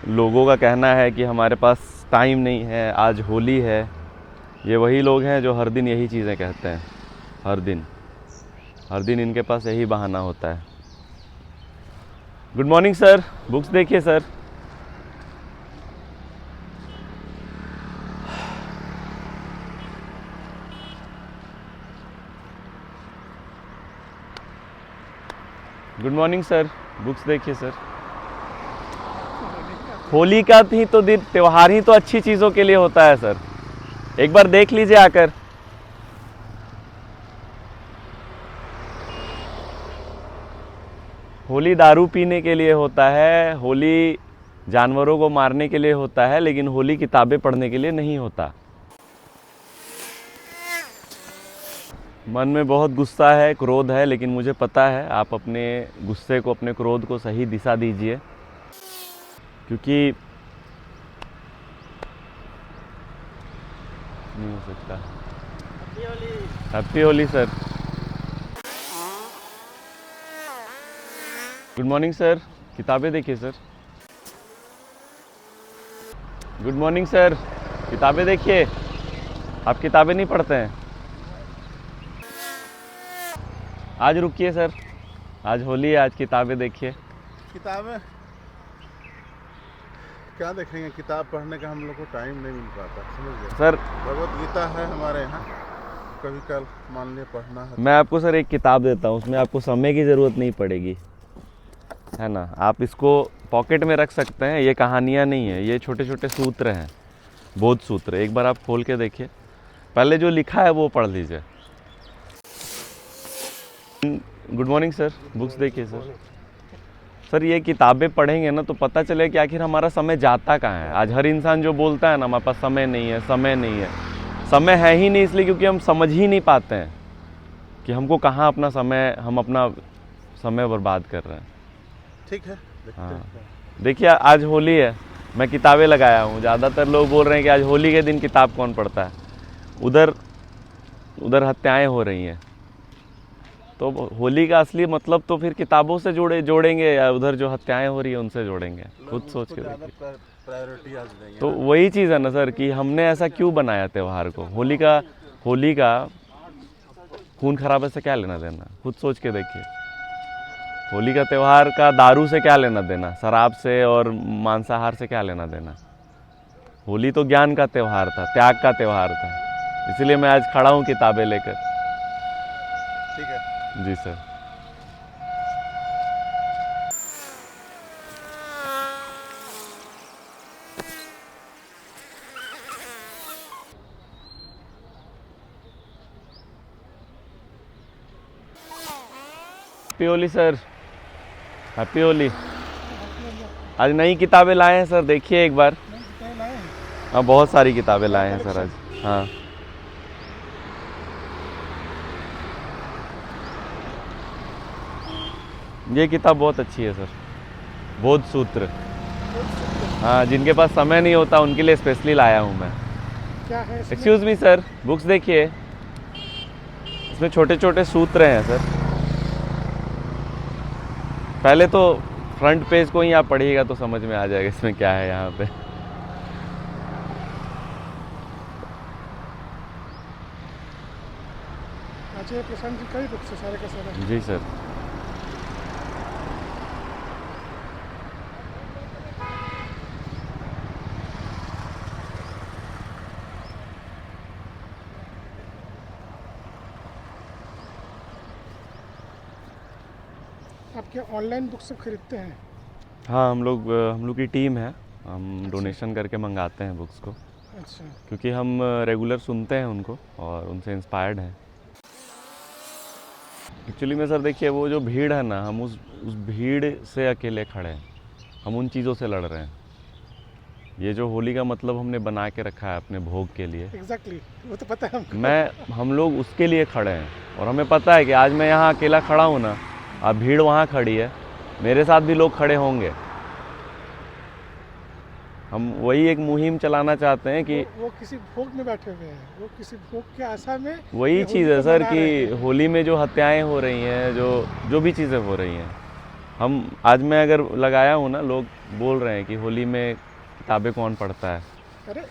लोगों का कहना है कि हमारे पास टाइम नहीं है, आज होली है। ये वही लोग हैं जो हर दिन यही चीज़ें कहते हैं, हर दिन इनके पास यही बहाना होता है। गुड मॉर्निंग सर, बुक्स देखिए sir. Good morning sir, books देखिए सर। होली का ही तो दिन, त्योहार ही तो अच्छी चीज़ों के लिए होता है सर, एक बार देख लीजिए आकर। होली दारू पीने के लिए होता है, होली जानवरों को मारने के लिए होता है, लेकिन होली किताबें पढ़ने के लिए नहीं होता। मन में बहुत गुस्सा है, क्रोध है, लेकिन मुझे पता है आप अपने गुस्से को, अपने क्रोध को सही दिशा दीजिए, क्योंकि नहीं हो सकता। Happy Holi sir. Good morning sir, किताबें देखिए सर। गुड मॉर्निंग सर, किताबें देखिए। आप किताबें नहीं पढ़ते हैं? आज रुकिए सर, आज होली है, आज किताबें देखिए। किताबें क्या देखेंगे, किताब पढ़ने का हम लोग को टाइम नहीं मिल पाता, समझ गए। सर भगवत गीता है हमारे यहाँ, कभी कल मान लिया पढ़ना है। मैं आपको सर एक किताब देता हूँ, उसमें आपको समय की ज़रूरत नहीं पड़ेगी, है ना। आप इसको पॉकेट में रख सकते हैं। ये कहानियाँ नहीं है, ये छोटे छोटे सूत्र हैं, बोध सूत्र। एक बार आप खोल के देखिए, पहले जो लिखा है वो पढ़ लीजिए। गुड मॉर्निंग सर, बुक्स देखिए सर। सर ये किताबें पढ़ेंगे ना तो पता चले कि आखिर हमारा समय जाता कहाँ है। आज हर इंसान जो बोलता है ना हमारे पास समय नहीं है, समय नहीं है, समय है ही नहीं, इसलिए क्योंकि हम समझ ही नहीं पाते हैं कि हमको कहाँ अपना समय बर्बाद कर रहे हैं। ठीक है, देखते हाँ। हैं। देखिए आज होली है, मैं किताबें लगाया हूँ। ज़्यादातर लोग बोल रहे हैं कि आज होली के दिन किताब कौन पढ़ता है। उधर हत्याएं हो रही हैं, तो होली का असली मतलब तो फिर किताबों से जोड़ेंगे या उधर जो हत्याएं हो रही है उनसे जोड़ेंगे। खुद सोच के देखिए। प्रायोरिटी आज देंगे। तो वही चीज़ है ना सर कि हमने ऐसा क्यों बनाया त्यौहार को। होली का खून खराबे से क्या लेना देना, खुद सोच के देखिए। होली का त्यौहार का दारू से क्या लेना देना, शराब से और मांसाहार से क्या लेना देना। होली तो ज्ञान का त्यौहार था, त्याग का त्यौहार था, इसलिए मैं आज खड़ा हूँ किताबें लेकर। ठीक है। जी sir. Happy Holi sir, happy Holi. आज नई किताबें लाए हैं सर, देखिए एक बार। हाँ बहुत सारी किताबें लाए हैं सर आज। हाँ ये किताब बहुत अच्छी है सर, बोध सूत्र। हाँ जिनके पास समय नहीं होता उनके लिए स्पेशली लाया हूँ मैं। क्या है इसमें? एक्सक्यूज मी सर, बुक्स देखिए, इसमें छोटे छोटे सूत्र हैं सर। पहले तो फ्रंट पेज को ही आप पढ़िएगा तो समझ में आ जाएगा इसमें क्या है यहाँ पे। अच्छा, ये प्रशांत जी का ही बुक्स है सारे का सारा। जी सर। आप क्या ऑनलाइन बुक्स सब खरीदते हैं? हाँ हम लोग की टीम है, हम डोनेशन करके मंगाते हैं बुक्स को, अच्छा। क्योंकि हम रेगुलर सुनते हैं उनको और उनसे इंस्पायर्ड हैं। एक्चुअली में सर देखिए वो जो भीड़ है ना, हम उस भीड़ से अकेले खड़े हैं, हम उन चीज़ों से लड़ रहे हैं। ये जो होली का मतलब हमने बना के रखा है अपने भोग के लिए, एग्जैक्टली, वो तो पता है हमको। हम लोग उसके लिए खड़े हैं। और हमें पता है कि आज मैं यहाँ अकेला खड़ा हूँ ना, अब भीड़ वहाँ खड़ी है, मेरे साथ भी लोग खड़े होंगे। हम वही एक मुहिम चलाना चाहते हैं कि वो किसी भोग में बैठे हुए हैं, वो किसी भोग के आशा में वही ये चीज़ होली है को सर मना रहे कि हैं। होली में जो हत्याएं हो रही हैं, जो भी चीज़ें हो रही हैं, हम आज मैं अगर लगाया हूँ ना, लोग बोल रहे हैं कि होली में किताबें कौन पढ़ता है। अरे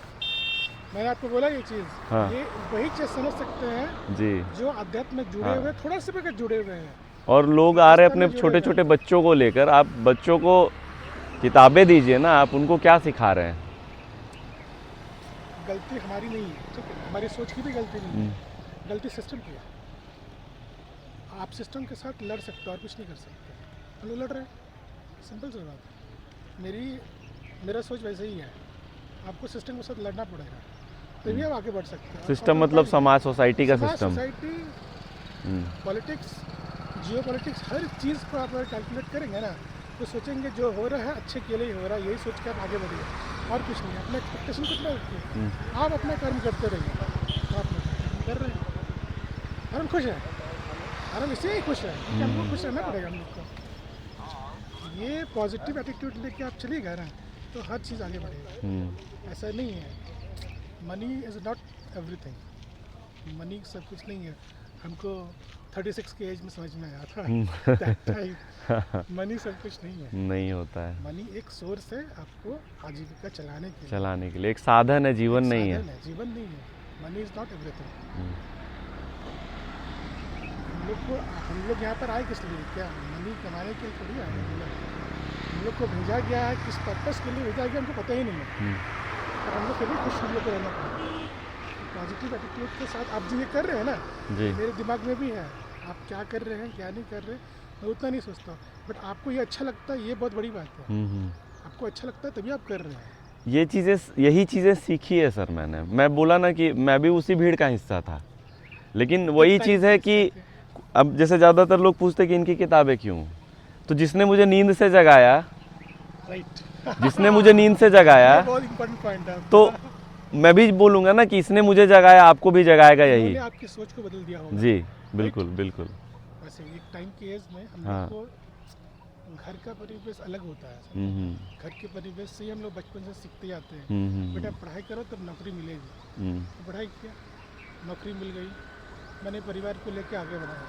मैंने आपको बोला ये चीज़, हाँ। ये वही चीज़ समझ सकते हैं जी। जो अध्यात्म में जुड़े हाँ। हुए, थोड़ा से भी जुड़े हुए हैं। और लोग आ रहे हैं अपने जुड़े छोटे हुए छोटे बच्चों को लेकर। आप बच्चों को किताबें दीजिए ना, आप उनको क्या सिखा रहे हैं। गलती हमारी नहीं है, ठीक है, हमारी सोच की भी गलती नहीं है, गलती सिस्टम की है। आप सिस्टम के साथ लड़ सकते हो और कुछ नहीं कर सकते। हम लोग लड़ रहे हैं, सिंपल सी बात है। मेरा सोच वैसे ही है, आपको सिस्टम के साथ लड़ना पड़ेगा, तभी आप आगे बढ़ सकते हैं। सिस्टम मतलब समाज, सोसाइटी का system. Society, politics, geopolitics, हर चीज़ को आप अगर कैलकुलेट करेंगे ना, तो सोचेंगे जो हो रहा है अच्छे के लिए ही हो रहा है, यही सोच के आप आगे बढ़िए और कुछ नहीं। अपना एक्सपेक्टेशन कितना रखिए, आप अपना कर्म करते रहिए, तो आप कर रहे हैं और हम खुश हैं, और हम इससे ही खुश हैं क्योंकि हमको खुश रहना पड़ेगा। हम लोग को ये पॉजिटिव एटीट्यूड लेके आप चलिएगा ना, तो हर चीज़ आगे बढ़ेगा। ऐसा नहीं है, money is not everything, money सब कुछ नहीं है। हमको 36 के एज में समझ में आया था मनी सब कुछ नहीं है, नहीं होता है। मनी एक सोर्स है आपको आजीविका चलाने के लिए एक साधन है, जीवन नहीं है। जीवन नहीं है। Money is not everything. हम लोग यहाँ पर आए किस लिए? क्या मनी कमाने के लिए थोड़ी आए हैं? हम लोग को भेजा गया है, किस पर्पस के लिए भेजा गया हमको पता ही नहीं है, और हम लोग फिर भी खुश हम लोग को रहना पड़ेगा। पॉजिटिव एटीट्यूड के साथ आप जो ये कर रहे हैं ना, जी। मेरे दिमाग में भी है, आप क्या कर रहे हैं क्या नहीं कर रहे, मैं उतना नहीं सोचता, बट आपको ये अच्छा लगता है, ये बहुत बड़ी बात है। आपको अच्छा लगता है तभी आप कर रहे हैं। यही चीज़ें सीखी है सर मैंने। मैं बोला ना कि मैं भी उसी भीड़ का हिस्सा था, लेकिन वही चीज़ है कि अब जैसे ज़्यादातर लोग पूछते हैं कि इनकी किताबें क्यों, तो जिसने मुझे नींद से जगाया, राइट। जिसने मुझे नींद से जगाया, बहुत इंपॉर्टेंट पॉइंट है। तो मैं भी बोलूँगा ना कि इसने मुझे जगाया, आपको भी जगाएगा यही। उन्होंने आपकी सोच को बदल दिया होगा। जी बिल्कुल बिल्कुल। वैसे एक टाइम की एज में हम हाँ। लोग को घर का परिवेश अलग होता है। हम्म, घर के परिवेश से ही हम लोग बचपन से सीखते जाते हैं। हम्म, बेटा पढ़ाई करो तब नौकरी मिलेगी। हम्म, तो पढ़ाई किया, नौकरी मिल गई, मैंने परिवार को लेके आगे बढ़ाया।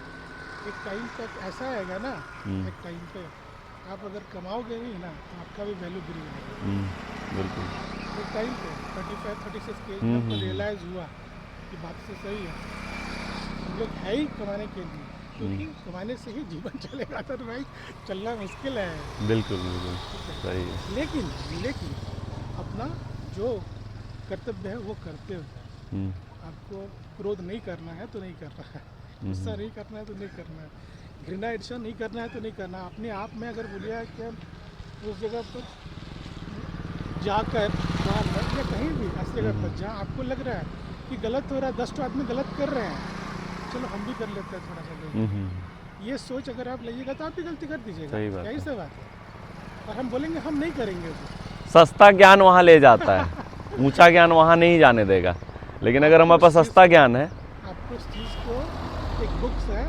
एक टाइम तक ऐसा आएगा ना, एक टाइम पे आप अगर कमाओगे नहीं ना तो आपका भी वैल्यू गिर जाएगा। बिल्कुल। एक टाइम पे 35-36 के एज में आपको रियलाइज़ हुआ कि बात तो सही है, हम लोग है ही कमाने के लिए, क्योंकि कमाने से ही जीवन चलेगा, अदरवाइज चलना मुश्किल है। बिल्कुल बिल्कुल सही है। लेकिन अपना जो कर्तव्य है वो करते हुए, हम्म, आपको क्रोध नहीं करना है तो नहीं करना है, गुस्सा नहीं करना है तो नहीं करना है, घृणा ईर्ष्या नहीं करना है तो नहीं करना। अपने आप में अगर बोलिए कि हम उस जगह पर जाकर या कहीं भी ऐसी जगह पर जहाँ आपको लग रहा है कि गलत हो रहा है, 10 तो आदमी गलत कर रहे हैं, चलो हम भी कर लेते हैं थोड़ा सा गलत। ये सोच अगर आप लाइएगा तो आप भी गलती कर दीजिएगा। सही बात क्या ही है। से बात है। और हम बोलेंगे हम नहीं करेंगे उसे। सस्ता ज्ञान वहाँ ले जाता है, ऊंचा ज्ञान वहाँ नहीं जाने देगा। लेकिन अगर हमारे पास सस्ता ज्ञान है, आपको इस चीज़ को, एक बुक्स है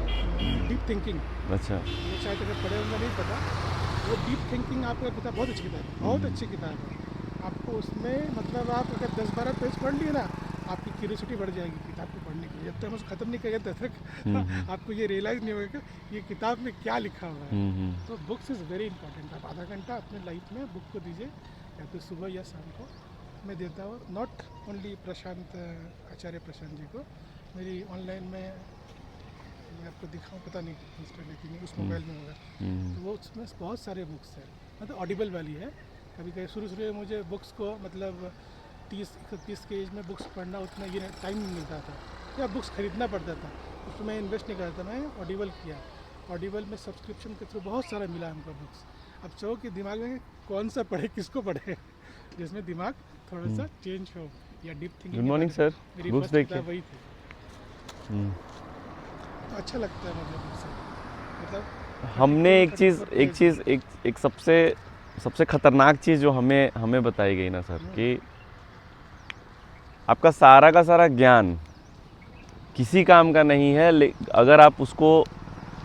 डीप थिंकिंग, अच्छा, ये शायद अगर पढ़े होंगे नहीं पता, वो डीप थिंकिंग आपका किताब बहुत अच्छी किताब है, बहुत अच्छी किताब है। आपको उसमें मतलब आप अगर 10-12 पेज पढ़ लिए ना, आपकी क्यूरियोसिटी बढ़ जाएगी किताब को पढ़ने के लिए। जब तक हम उसको ख़त्म नहीं करेंगे तब तक आपको ये रियलाइज़ नहीं होगा कि ये किताब में क्या लिखा हुआ है। तो बुक्स इज़ वेरी इंपॉर्टेंट। आप आधा घंटा अपने लाइफ में बुक को दीजिए, या तो सुबह या शाम को। मैं देता हूँ, नॉट ओनली प्रशांत आचार्य प्रशांत जी को, मेरी ऑनलाइन में मैं आपको दिखाऊँ, पता नहीं इंस्टा लेकिन उस मोबाइल में होगा, तो वो उसमें बहुत सारे बुक्स हैं, मतलब ऑडिबल वाली है। कभी कभी शुरू में मुझे बुक्स को मतलब 30-31 के एज में बुक्स पढ़ना उतना ये टाइम नहीं मिलता था, या बुक्स खरीदना पड़ता था, उसमें मैं इन्वेस्ट नहीं करता। मैं ऑडिबल किया, ऑडिबल में सब्सक्रिप्शन के थ्रू बहुत सारा मिला हमको बुक्स। अब चाहो कि दिमाग में कौन सा पढ़े, किसको पढ़े, जिसमें दिमाग थोड़ा सा चेंज हो या deep thinking. Good morning sir, books देखिए। वही थी, तो अच्छा लगता है मुझे बुक्स, मतलब हमने एक सबसे खतरनाक चीज़ जो हमें बताई गई ना सर, कि आपका सारा का सारा ज्ञान किसी काम का नहीं है अगर आप उसको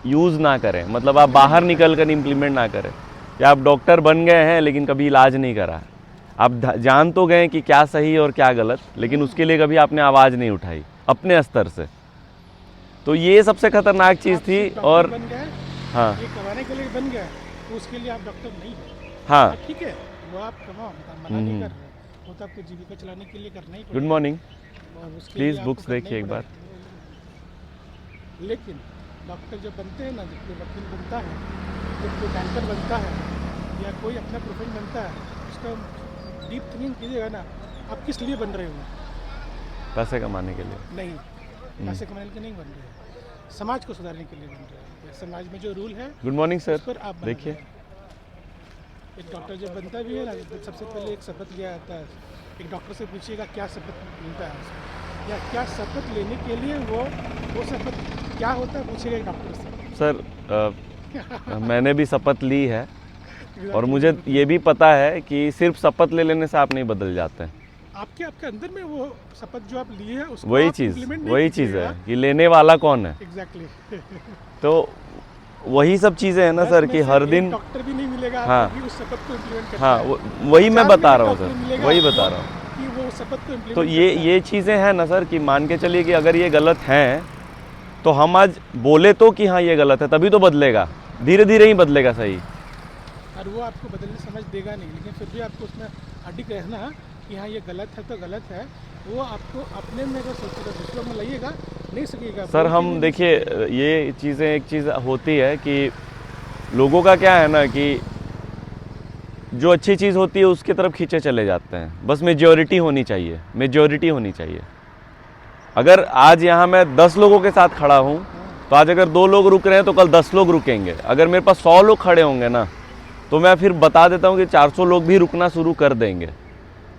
यूज़ ना करें, मतलब आप बाहर निकल कर इम्प्लीमेंट ना करें। या आप डॉक्टर बन गए हैं लेकिन कभी इलाज नहीं करा, आप जान तो गए कि क्या सही और क्या गलत, लेकिन उसके लिए कभी आपने आवाज़ नहीं उठाई अपने स्तर से। तो ये सबसे खतरनाक चीज़ थी। और बन गए, हाँ ये कमाने के लिए बन गया, तो उसके लिए आप डॉक्टर नहीं हैं। हाँ, ठीक है, वो आप कमाओ, मना नहीं कर रहे, वो तो आपको जीविका चलाने के लिए करना ही गुड पड़ेगा। मॉर्निंग, और उसके प्लीज़ लिए आपको बुक्स करना ही देखिए एक बार। पड़ेगा। लेकिन डॉक्टर जब बनते हैं ना, जब कोई वकील बनता है, जब कोई बैंकर बनता है, या कोई अपना प्रोफेशन बनता है, उसका डीप थिंकिंग कीजिएगा ना, आप किस लिए बन रहे हो? पैसे कमाने के लिए नहीं, पैसे कमाने के लिए नहीं बन रहे हैं, समाज को सुधारने के लिए बन रहे हैं। समाज में जो रूल है, गुड मॉर्निंग सर, उस पर आप बना देखिए। रहे हैं। एक डॉक्टर जब बनता भी है ना, तो सबसे पहले एक शपथ लिया जाता है। एक डॉक्टर से पूछिएगा क्या शपथ मिलता है उसको, या क्या शपथ लेने के लिए वो शपथ क्या होता है, पूछिएगा एक डॉक्टर से। सर मैंने भी शपथ ली है, और मुझे ये भी पता है कि सिर्फ शपथ ले लेने से आप नहीं बदल जाते हैं। आपके अंदर में वो शपथ जो आप लिए है, उसको वही आप implement नहीं चीज़ कीजिएगा। है कि लेने वाला कौन है। एग्जैक्टली। तो वही सब चीज़ें हैं ना सर, कि हर दिन डॉक्टर भी नहीं मिलेगा हाँ। आपको कि उस शपथ को इम्प्लीमेंट करना हाँ, है। वही मैं 4 बता रहा हूँ डॉक्टर सर, मिलेगा वही आपको बता रहा हूँ। कि वो शपथ को इम्प्लीमेंट तो ये चीज़ें हैं ना सर, कि मान के चलिए कि अगर ये गलत हैं, तो हम आज बोले तो कि हाँ ये गलत है, तभी तो बदलेगा, धीरे धीरे ही बदलेगा सही। और वो आपको बदलने समझ देगा नहीं, लेकिन फिर भी आपको उसमें अडिग रहना कि हाँ ये गलत है तो गलत है। वो आपको अपने में अगर सोचेगा, दूसरों में लाइएगा नहीं सकेगा सर हम देखिए, ये चीज़ें एक चीज़ होती है कि लोगों का क्या है ना, कि जो अच्छी चीज़ होती है उसकी तरफ खींचे चले जाते हैं। बस मेजॉरिटी होनी चाहिए, मेजॉरिटी होनी चाहिए। अगर आज यहाँ मैं 10 लोगों के साथ खड़ा हूँ, तो आज अगर 2 लोग रुक रहे हैं तो कल 10 लोग रुकेंगे। अगर मेरे पास 100 लोग खड़े होंगे ना, तो मैं फिर बता देता हूँ कि 400 लोग भी रुकना शुरू कर देंगे,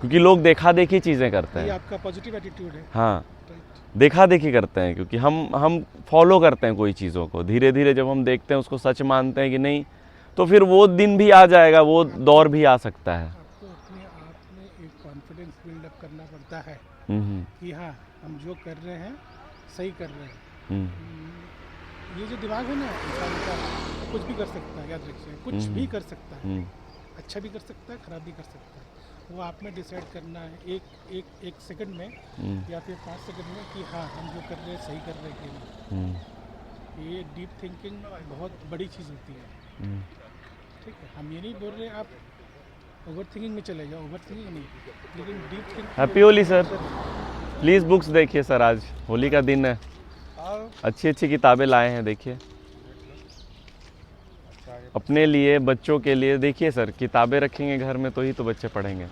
क्योंकि लोग देखा देखी चीज़ें करते ये हैं। आपका पॉजिटिव एटीट्यूड है। हाँ, देखा देखी करते हैं, क्योंकि हम फॉलो करते हैं कोई चीज़ों को, धीरे धीरे जब हम देखते हैं उसको, सच मानते हैं कि नहीं, तो फिर वो दिन भी आ जाएगा, वो दौर भी आ सकता है। आपको अपने आप में एक कॉन्फिडेंस बिल्डअप करना पड़ता है हम्म, कि हाँ हम जो कर रहे हैं सही कर रहे हैं। हम्म, ये जो दिमाग है ना इंसान का, कुछ भी कर सकता है, याद रखिए, कुछ भी कर सकता है, हम्म, अच्छा भी कर सकता है, खराब भी कर सकता है। वो आप में डिसाइड करना है एक सेकंड में या फिर 5 सेकंड में कि हाँ हम जो कर रहे हैं सही कर रहे हैं कि नहीं। हम्म, ये डीप थिंकिंग बहुत बड़ी चीज़ होती है, हम्म। ठीक है। हम ये नहीं बोल रहे आप ओवर थिंकिंग में चले जाओ, ओवर थिंकिंग नहीं, लेकिन deep thinking. Happy Holi sir. Please books देखिए सर, आज होली का दिन है, अच्छी अच्छी किताबें लाए हैं, देखिए अपने लिए, बच्चों के लिए। देखिए सर, किताबें रखेंगे घर में तो ही तो बच्चे पढ़ेंगे।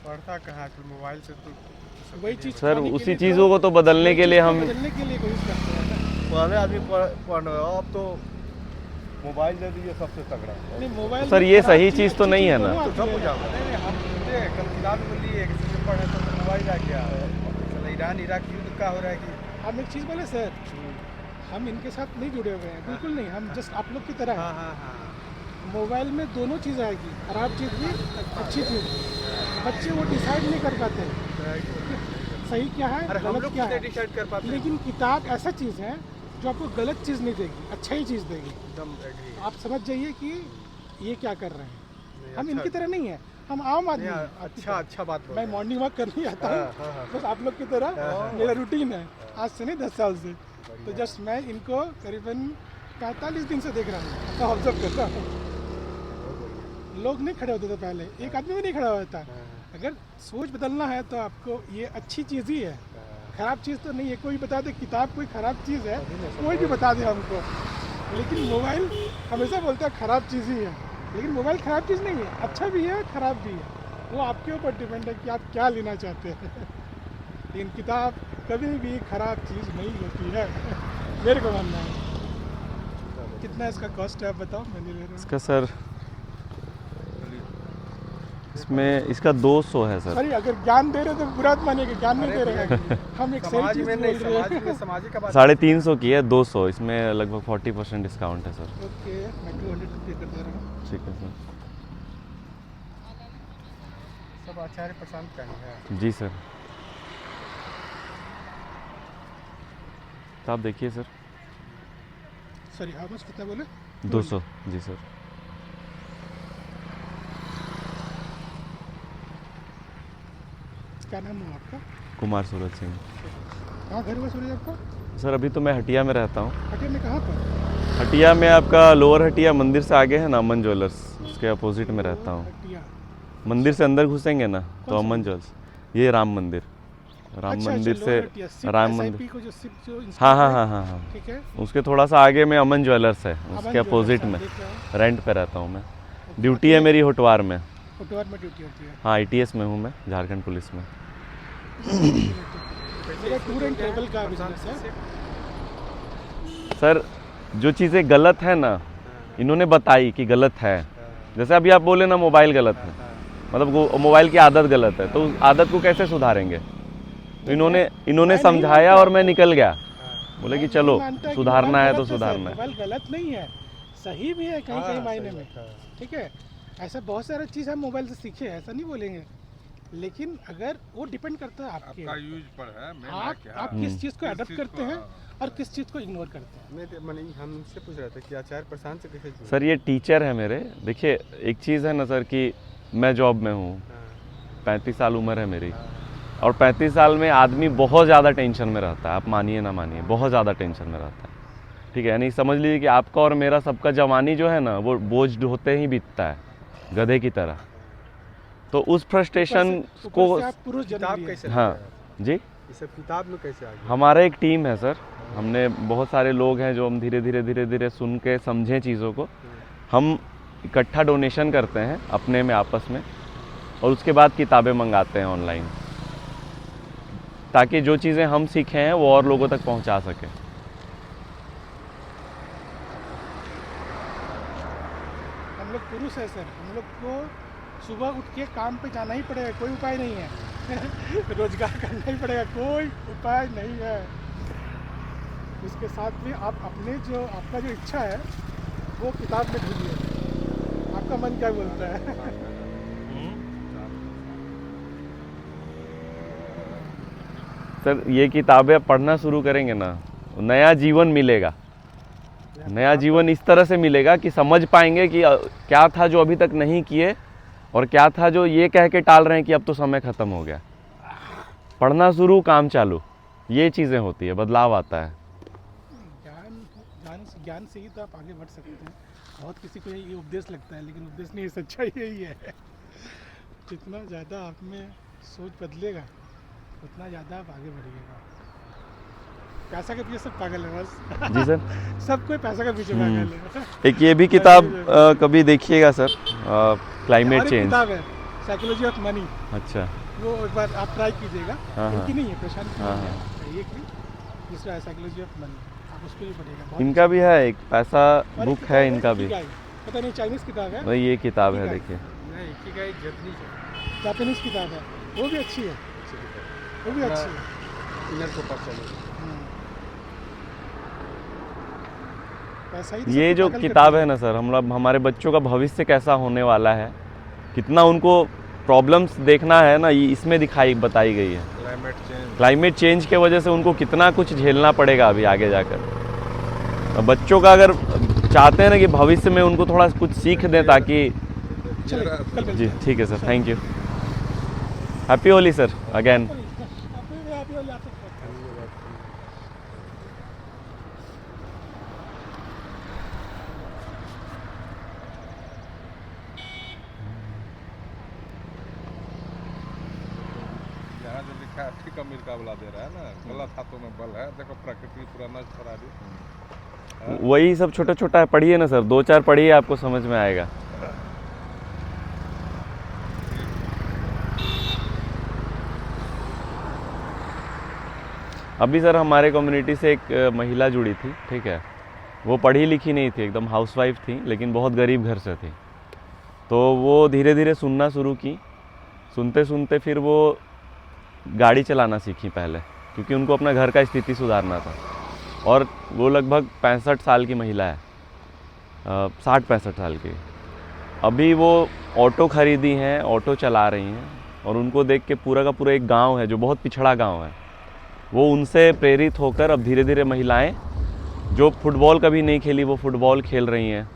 पढ़ता कहाँ है मोबाइल से तो वही चीज़ सर खाने के उसी लिए चीज़ों को तो बदलने के लिए हम, बदलने के लिए कोशिश करते हैं ना। पहले आदमी पढ़ रहे हो, अब तो मोबाइल दे दीजिए सबसे तगड़ा। नहीं, मोबाइल सर में ये खराब सही चीज़, चीज़ तो अच्छी नहीं है चीज़ ना। दोनों तो सब आती हो है। जाता है। नहीं हम सुनते कल किताब में लिए किसी से पढ़े तो मोबाइल आ गया। ईरान इराक युद्ध का हो रहा है कि हम एक चीज़ बोले सर, हम इनके साथ नहीं जुड़े हुए हैं, बिल्कुल नहीं। हम जस्ट आप लोग की तरह हैं। हाँ मोबाइल में दोनों चीज़ आएगी, खराब चीज़ भी, अच्छी चीज़ भी। बच्चे वो डिसाइड नहीं कर पाते सही क्या है, अरे हम गलत लोग क्या खुद है। डिसाइड कर पाते हैं। लेकिन किताब ऐसा चीज़ है जो आपको गलत चीज़ नहीं देगी, अच्छा ही चीज़ देगी। एकदम agree। आप समझ जाइए कि ये क्या कर रहे हैं। नहीं, हम अच्छा- इनकी तरह नहीं है, हम आम आदमी नहीं, हैं, आपकी अच्छा तरह। अच्छा बात बोल मैं रहे हैं। मॉर्निंग वॉक करने आता हाँ, हूँ, हाँ। बस आप लोग की तरह मेरा रूटीन है, आज से नहीं 10 साल से। तो जस्ट मैं इनको करीबन 45 दिन से देख रहा हूँ, तो ऑब्जर्व कर रहा हूँ। लोग नहीं खड़े होते थे पहले, एक आदमी भी नहीं खड़ा होता। अगर सोच बदलना है तो आपको ये अच्छी चीज़ ही है, खराब चीज़ तो नहीं है। कोई बता दे किताब कोई खराब चीज़ है, कोई भी बता दे हमको, लेकिन मोबाइल हमेशा बोलता है खराब चीज़ ही है। लेकिन मोबाइल खराब चीज़ नहीं है, अच्छा भी है खराब भी है, वो आपके ऊपर डिपेंड है कि आप क्या लेना चाहते हैं। लेकिन किताब कभी भी खराब चीज़ नहीं होती है, मेरे को मानना है। कितना इसका कॉस्ट है आप बताओ, मैं नहीं ले रहा इसका सर, इसमें इसका 200 है सर। सॉरी, अगर ज्ञान दे रहे तो बुरा मत मानिएगा, ज्ञान नहीं दे रहे हैं, हम एक सही समाज चीज़ में बोल नहीं, रहे हैं। समाज में सामाजिक का बात 350 की है, 200, इसमें लगभग 40% डिस्काउंट है सर। ओके, मैं 200 पे कर दे रहा हूँ। ठीक है सर। सब आचार्य प्रशांत का ही है। जी सर, तो आप देखिए सर, सॉरी, हाउ मच कितना बोले? 200। जी सर। क्या नाम है आपका? कुमार सूरज सिंह। कहाँ घर हुआ सूरज आपका? सर अभी तो मैं हटिया में रहता हूँ। हटिया में कहाँ पर? हटिया में आपका लोअर हटिया मंदिर से आगे है ना अमन ज्वेलर्स, उसके अपोजिट में रहता हूँ। हटिया। मंदिर से अंदर घुसेंगे ना तो कौन सा अमन ज्वेलर्स, ये राम मंदिर, राम अच्छा, मंदिर अच्छा, से लोअर हटिया, सिप राम SIP मंदिर, को जो सिप जो हाँ इंस्टॉल हाँ है, हाँ हाँ हाँ, ठीक है। उसके थोड़ा सा आगे में अमन ज्वेलर्स है, अमन उसके ज्वेलर्स, अपोजिट में देख रहा हूँ। रेंट पे रहता हूँ मैं। ड्यूटी है मेरी होटवार में। होटवार में ड्यूटी होती है। हाँ ITS में हूँ मैं, झारखंड पुलिस में। मेरा टूर एंड ट्रेवल का बिजनेस है। सर जो चीज़ें गलत है ना, इन्होंने बताई कि गलत है। जैसे अभी आप बोले ना मोबाइल गलत है, मतलब मोबाइल की आदत गलत है, तो उस आदत को कैसे सुधारेंगे? तो इन्होंने मैं नहीं समझाया मानता। और मैं निकल गया, बोले कि मैं चलो नहीं मानता कि सुधारना मोबाइल है तो गलत सर, सुधारना है। मोबाइल गलत नहीं है, सही भी है कहीं हाँ, कहीं मायने सही में, बात है। ठीक है। ऐसा बहुत सारा चीज़ हम मोबाइल से सीखे, ऐसा नहीं बोलेंगे, लेकिन अगर वो डिपेंड करता है आपके, आपका यूज पर है। मैं आप किस चीज़ को अडॉप्ट चीज़ करते को, हैं हाँ। और किस चीज़ को इग्नोर करते हैं। मैं हमसे पूछ रहे थे कि आचार्य प्रशांत से कैसे जुड़े? सर ये टीचर है मेरे। देखिए एक चीज़ है ना सर कि मैं जॉब में हूँ, हाँ, 35 साल उम्र है मेरी, और 35 साल में आदमी बहुत ज़्यादा टेंशन में रहता है, आप मानिए ना मानिए, बहुत ज़्यादा टेंशन में रहता है, ठीक है। यानी समझ लीजिए कि आपका और मेरा सबका जवानी जो है ना वो बोझ ढोते ही बीतता है, गधे की तरह। तो उस फ्रस्ट्रेशन को, ऊपर से आप पुरुष जन्म किताब लिए। कैसे हाँ लगा? जी, ये सब किताब में कैसे आ गया? हमारा एक टीम है सर, हमने बहुत सारे लोग हैं जो हम धीरे धीरे सुन के समझें चीज़ों को, हम इकट्ठा डोनेशन करते हैं अपने में आपस में, और उसके बाद किताबें मंगाते हैं ऑनलाइन, ताकि जो चीज़ें हम सीखे हैं वो और लोगों तक पहुंचा सकें। हम लोग पुरुष है सर, हम लोग को सुबह उठ के काम पे जाना ही पड़ेगा, कोई उपाय नहीं है। रोजगार करना ही पड़ेगा, कोई उपाय नहीं है। उसके साथ भी आप अपने जो आपका जो इच्छा है वो किताब में ढूंढिए, आपका मन क्या बोलता है। सर ये किताबें पढ़ना शुरू करेंगे ना, नया जीवन मिलेगा। नया जीवन इस तरह से मिलेगा कि समझ पाएंगे कि क्या था जो अभी तक नहीं किए, और क्या था जो ये कह के टाल रहे हैं कि अब तो समय ख़त्म हो गया। पढ़ना शुरू, काम चालू, ये चीज़ें होती है, बदलाव आता है। ज्ञान से ही तो आप आगे बढ़ सकते हैं। बहुत किसी को ये उपदेश लगता है, लेकिन उपदेश नहीं, सच्चाई यही है। जितना ज़्यादा आप में सोच बदलेगा उतना ज़्यादा आप आगे बढ़िएगा। पैसा के पीछे सब पागल है बस। जी सर। सब कोई पैसा के पीछे पागल है। एक ये भी किताब कभी देखिएगा सर, क्लाइमेट और एक चेंज। किताब है साइकोलॉजी ऑफ मनी, अच्छा। वो एक बार आप ट्राई कीजिएगा। हाँ, हाँ। इनकी नहीं है, प्रशांत की हाँ, नहीं है। एक भी दूसरा है साइकोलॉजी ऑफ मनी, आप उसको भी पढ़िएगा। बहुत इनका भी है एक पैसा और एक बुक किताब है इनका भी। इकिगाई, पता नहीं चाइनीज़ किताब है, वही ये किताब है, इकिगाई। देखिए। जापानीज़ किताब है, वो भी अच्छी है, वो भी अच्छी है। इनर को पता चले। पैसा ही तो ये सबको जो पागल किताब करता है ना सर, हमारे बच्चों का भविष्य कैसा होने वाला है, कितना उनको प्रॉब्लम्स देखना है ना, ये इसमें बताई गई है। क्लाइमेट चेंज के वजह से उनको कितना कुछ झेलना पड़ेगा अभी आगे जाकर। अब बच्चों का अगर चाहते हैं ना कि भविष्य में उनको थोड़ा कुछ सीख दें, ताकि चलिए, कल मिलते जी हैं। ठीक है sir, thank you. Happy Holi sir again. आप ला सकते हैं। यहाँ जो लिखा है ठीक अमेरिका वाला दे रहा है ना, गलत हाथों में बल है। देखो प्रकृति पूरा नष्ट करा दी। वही सब छोटा छोटा है, पढ़िए ना सर, 2-4 पढ़िए, आपको समझ में आएगा। अभी सर हमारे कम्युनिटी से एक महिला जुड़ी थी, ठीक है। वो पढ़ी लिखी नहीं थी, एकदम हाउसवाइफ थी, लेकिन बहुत गरीब घर से थी। तो वो धीरे धीरे सुनना शुरू की, सुनते सुनते फिर वो गाड़ी चलाना सीखी पहले, क्योंकि उनको अपना घर का स्थिति सुधारना था। और वो लगभग 65 साल की महिला है, 60-65 साल की। अभी वो ऑटो ख़रीदी हैं, ऑटो चला रही हैं, और उनको देख के पूरा का पूरा एक गांव है जो बहुत पिछड़ा गांव है, वो उनसे प्रेरित होकर अब धीरे धीरे महिलाएं जो फुटबॉल कभी नहीं खेली वो फुटबॉल खेल रही हैं,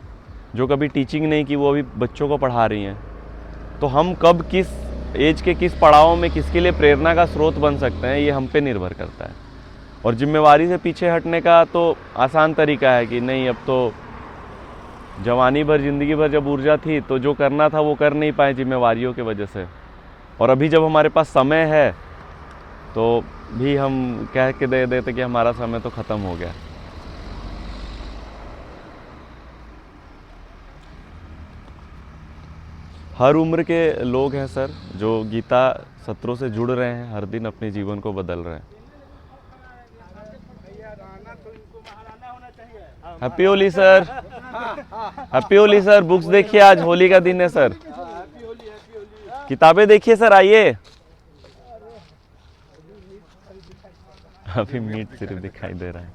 जो कभी टीचिंग नहीं की वो अभी बच्चों को पढ़ा रही हैं। तो हम कब किस एज के किस पड़ाव में किसके लिए प्रेरणा का स्रोत बन सकते हैं, ये हम पे निर्भर करता है। और जिम्मेवारी से पीछे हटने का तो आसान तरीका है कि नहीं, अब तो जवानी भर ज़िंदगी भर जब ऊर्जा थी तो जो करना था वो कर नहीं पाए जिम्मेवारियों की वजह से, और अभी जब हमारे पास समय है तो भी हम कह के दे देते कि हमारा समय तो ख़त्म हो गया। हर उम्र के लोग हैं सर जो गीता सत्रों से जुड़ रहे हैं, हर दिन अपने जीवन को बदल रहे हैं। Happy Holi sir. Happy Holi sir. Books देखिए, आज होली का दिन है सर। किताबें देखिए सर, आइए। अभी मीट सिर्फ दिखाई दे रहा है।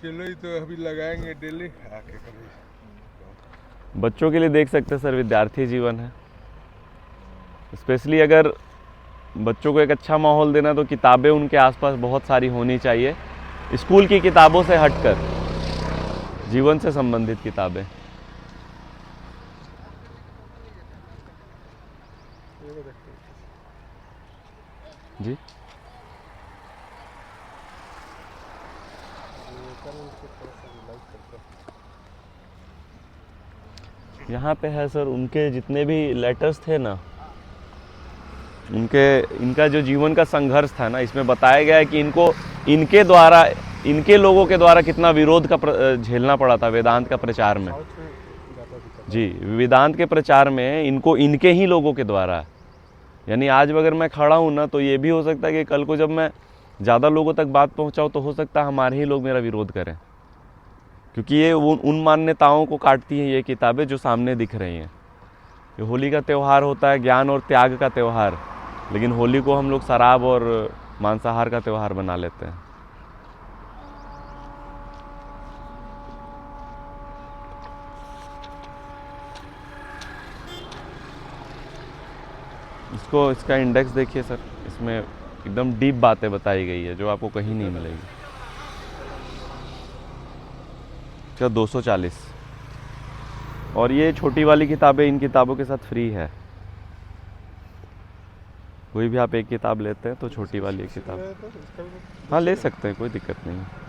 चलो ही तो अभी लगाएंगे डेली आके कभी। बच्चों के लिए देख सकते हैं सर, विद्यार्थी जीवन है। स्पेशली अगर बच्चों को एक अच्छा माहौल देना तो किताबें उनके आसपास बहुत सारी होनी चाहिए, स्कूल की किताबों से हटकर जीवन से संबंधित किताबें। जी यहाँ पे है सर, उनके जितने भी लेटर्स थे ना, इनका जो जीवन का संघर्ष था ना, इसमें बताया गया है कि इनके लोगों के द्वारा कितना विरोध का झेलना पड़ा था वेदांत का प्रचार में। जी, वेदांत के प्रचार में इनके ही लोगों के द्वारा। यानी आज अगर मैं खड़ा हूँ ना, तो ये भी हो सकता है कि कल को जब मैं ज़्यादा लोगों तक बात पहुँचाऊँ तो हो सकता है हमारे ही लोग मेरा विरोध करें, क्योंकि ये उन मान्यताओं को काटती हैं ये किताबें जो सामने दिख रही हैं। ये होली का त्यौहार होता है ज्ञान और त्याग का त्यौहार, लेकिन होली को हम लोग शराब और मांसाहार का त्यौहार बना लेते हैं। इसका इंडेक्स देखिए सर, इसमें एकदम डीप बातें बताई गई है जो आपको कहीं नहीं मिलेगी। क्या 240, और ये छोटी वाली किताबें इन किताबों के साथ फ्री है। कोई भी आप एक किताब लेते हैं तो छोटी वाली एक किताब, हाँ ले सकते हैं, कोई दिक्कत नहीं है।